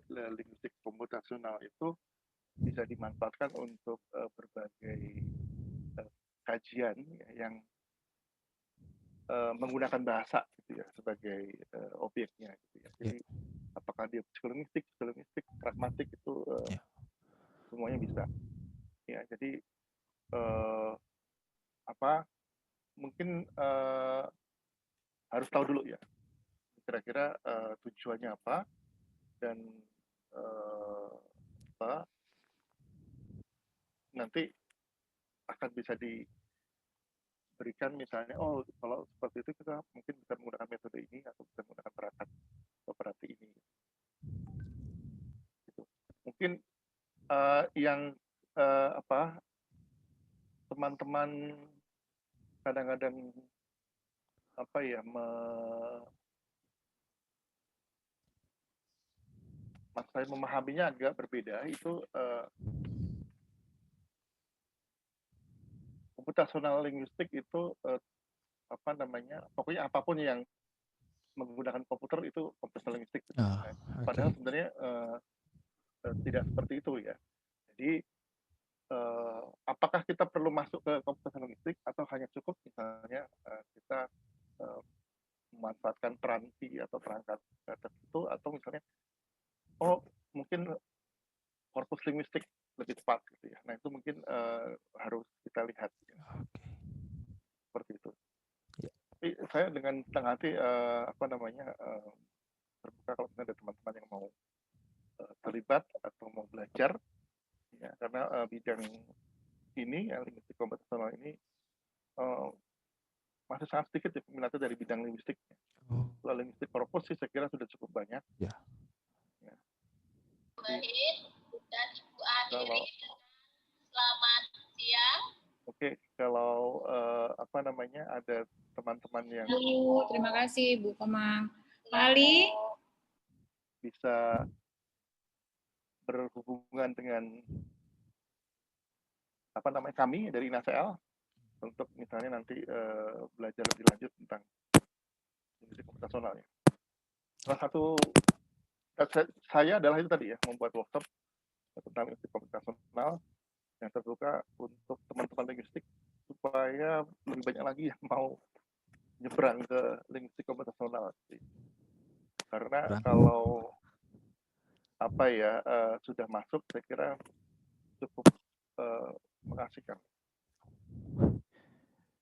linguistik komputasional itu bisa dimanfaatkan untuk berbagai kajian ya, yang menggunakan bahasa gitu ya sebagai objeknya gitu ya. Jadi apakah dia psikolinguistik, pragmatik itu semuanya bisa. Ya, jadi mungkin harus tahu dulu ya kira-kira tujuannya apa dan nanti akan bisa diberikan misalnya kalau seperti itu kita mungkin bisa menggunakan metode ini atau bisa menggunakan perangkat operasi ini gitu. Mungkin yang teman-teman kadang-kadang saya memahaminya agak berbeda itu computational linguistik itu pokoknya apapun yang menggunakan komputer itu computational linguistik. Padahal sebenarnya tidak seperti itu ya. Jadi apakah kita perlu masuk ke computational linguistik atau hanya cukup misalnya kita memanfaatkan peranti atau perangkat tertentu atau misalnya mungkin korpus linguistik lebih tepat gitu ya. Nah itu mungkin harus kita lihat ya. Seperti itu. Tapi saya dengan senang hati terbuka kalau ada teman-teman yang mau terlibat atau mau belajar ya, karena bidang ini yang linguistik komputasional ini masih sangat sedikit ya peminatnya dari bidang linguistik. Kalau linguistik korpus sih saya kira sudah cukup banyak. Ya. Dan Ibu Akhiri, selamat siang. Oke, kalau ada teman-teman yang terima kasih Bu Komang. Pak Ali bisa berhubungan dengan kami dari INASEL untuk misalnya nanti belajar lebih lanjut tentang linguistik komputasional ya. Salah satu saya adalah itu tadi ya, membuat workshop tentang linguistik komputasional yang terbuka untuk teman-teman linguistik supaya lebih banyak lagi yang mau nyebrang ke linguistik komputasional. Karena kalau sudah masuk, saya kira cukup mengasihkan.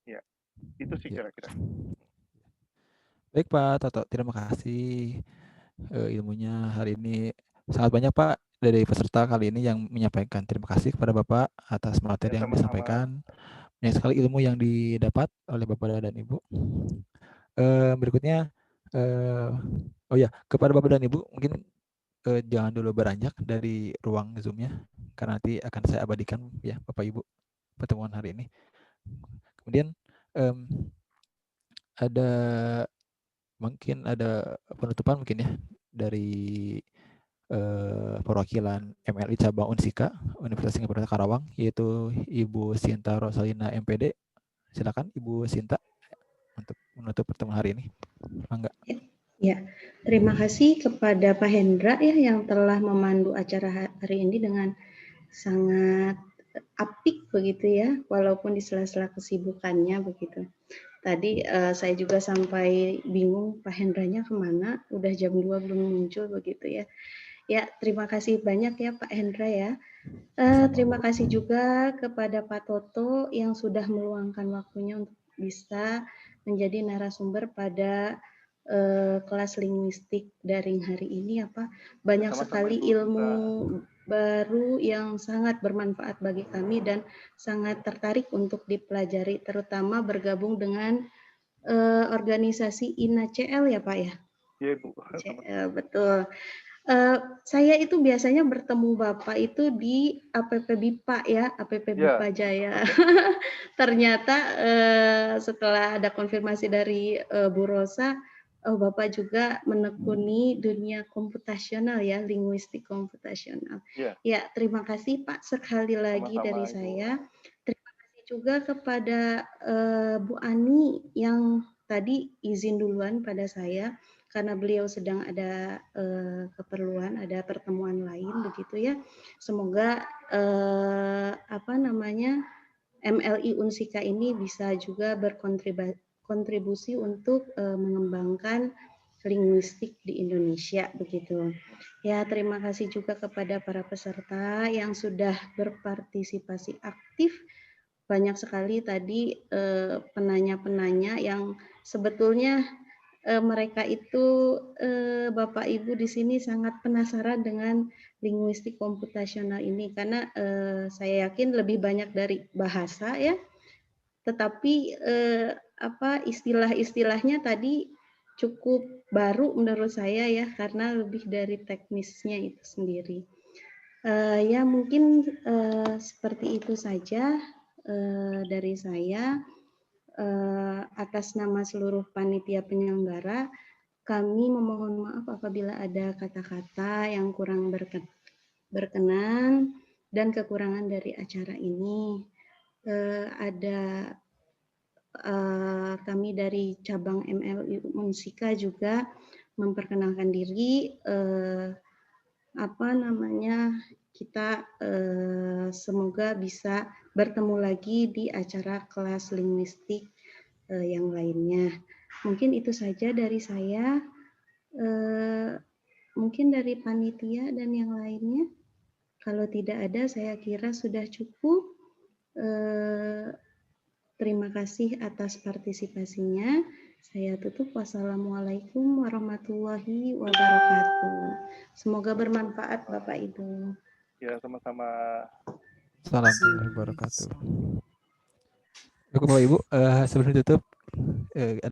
Ya, itu sih kira-kira. Baik Pak Toto, terima kasih ilmunya hari ini. Sangat banyak Pak dari peserta kali ini yang menyampaikan. Terima kasih kepada Bapak atas materi yang disampaikan. Banyak sekali ilmu yang didapat oleh Bapak dan Ibu. Berikutnya, kepada Bapak dan Ibu mungkin jangan dulu beranjak dari ruang Zoom-nya, karena nanti akan saya abadikan ya Bapak Ibu pertemuan hari ini. Kemudian mungkin ada penutupan mungkin ya dari perwakilan MLI Cabang Unsika Universitas Singapura Karawang, yaitu Ibu Sinta Rosalina MPD. Silakan Ibu Sinta untuk menutup pertemuan hari ini. Mangga. Ya, terima kasih kepada Pak Hendra ya yang telah memandu acara hari ini dengan sangat apik begitu ya, walaupun di sela-sela kesibukannya begitu. Tadi saya juga sampai bingung Pak Hendranya kemana, udah jam 2 belum muncul begitu ya. Ya, terima kasih banyak ya Pak Hendra ya. Terima kasih juga kepada Pak Toto yang sudah meluangkan waktunya untuk bisa menjadi narasumber pada kelas linguistik daring hari ini ya Pak. Banyak sekali ilmu baru yang sangat bermanfaat bagi kami dan sangat tertarik untuk dipelajari, terutama bergabung dengan organisasi INACL ya Pak ya. Iya Bu. Betul. Saya itu biasanya bertemu Bapak itu di APP BIPA ya, APP BIPA Jaya. Ternyata setelah ada konfirmasi dari Bu Rosa, Bapak juga menekuni dunia komputasional ya, linguistik komputasional. Ya, terima kasih Pak sekali lagi dari saya. Terima kasih juga kepada Bu Ani yang tadi izin duluan pada saya karena beliau sedang ada keperluan, ada pertemuan lain begitu ya. Semoga MLI Unsika ini bisa juga berkontribusi untuk mengembangkan linguistik di Indonesia begitu. Ya, terima kasih juga kepada para peserta yang sudah berpartisipasi aktif. Banyak sekali tadi penanya-penanya yang sebetulnya mereka itu Bapak Ibu di sini sangat penasaran dengan linguistik komputasional ini karena saya yakin lebih banyak dari bahasa ya, tetapi istilah-istilahnya tadi cukup baru menurut saya ya karena lebih dari teknisnya itu sendiri. Ya mungkin seperti itu saja dari saya. Atas nama seluruh panitia penyelenggara, kami memohon maaf apabila ada kata-kata yang kurang berkenan dan kekurangan dari acara ini. Ada kami dari cabang MLI Unsika juga memperkenalkan diri. Kita semoga bisa bertemu lagi di acara kelas linguistik yang lainnya. Mungkin itu saja dari saya. Mungkin dari panitia dan yang lainnya. Kalau tidak ada, saya kira sudah cukup. Terima kasih atas partisipasinya. Saya tutup. Wassalamualaikum warahmatullahi wabarakatuh. Semoga bermanfaat Bapak Ibu. Ya, sama-sama. Salam warahmatullahi wabarakatuh. Bapak Ibu, sebelum ditutup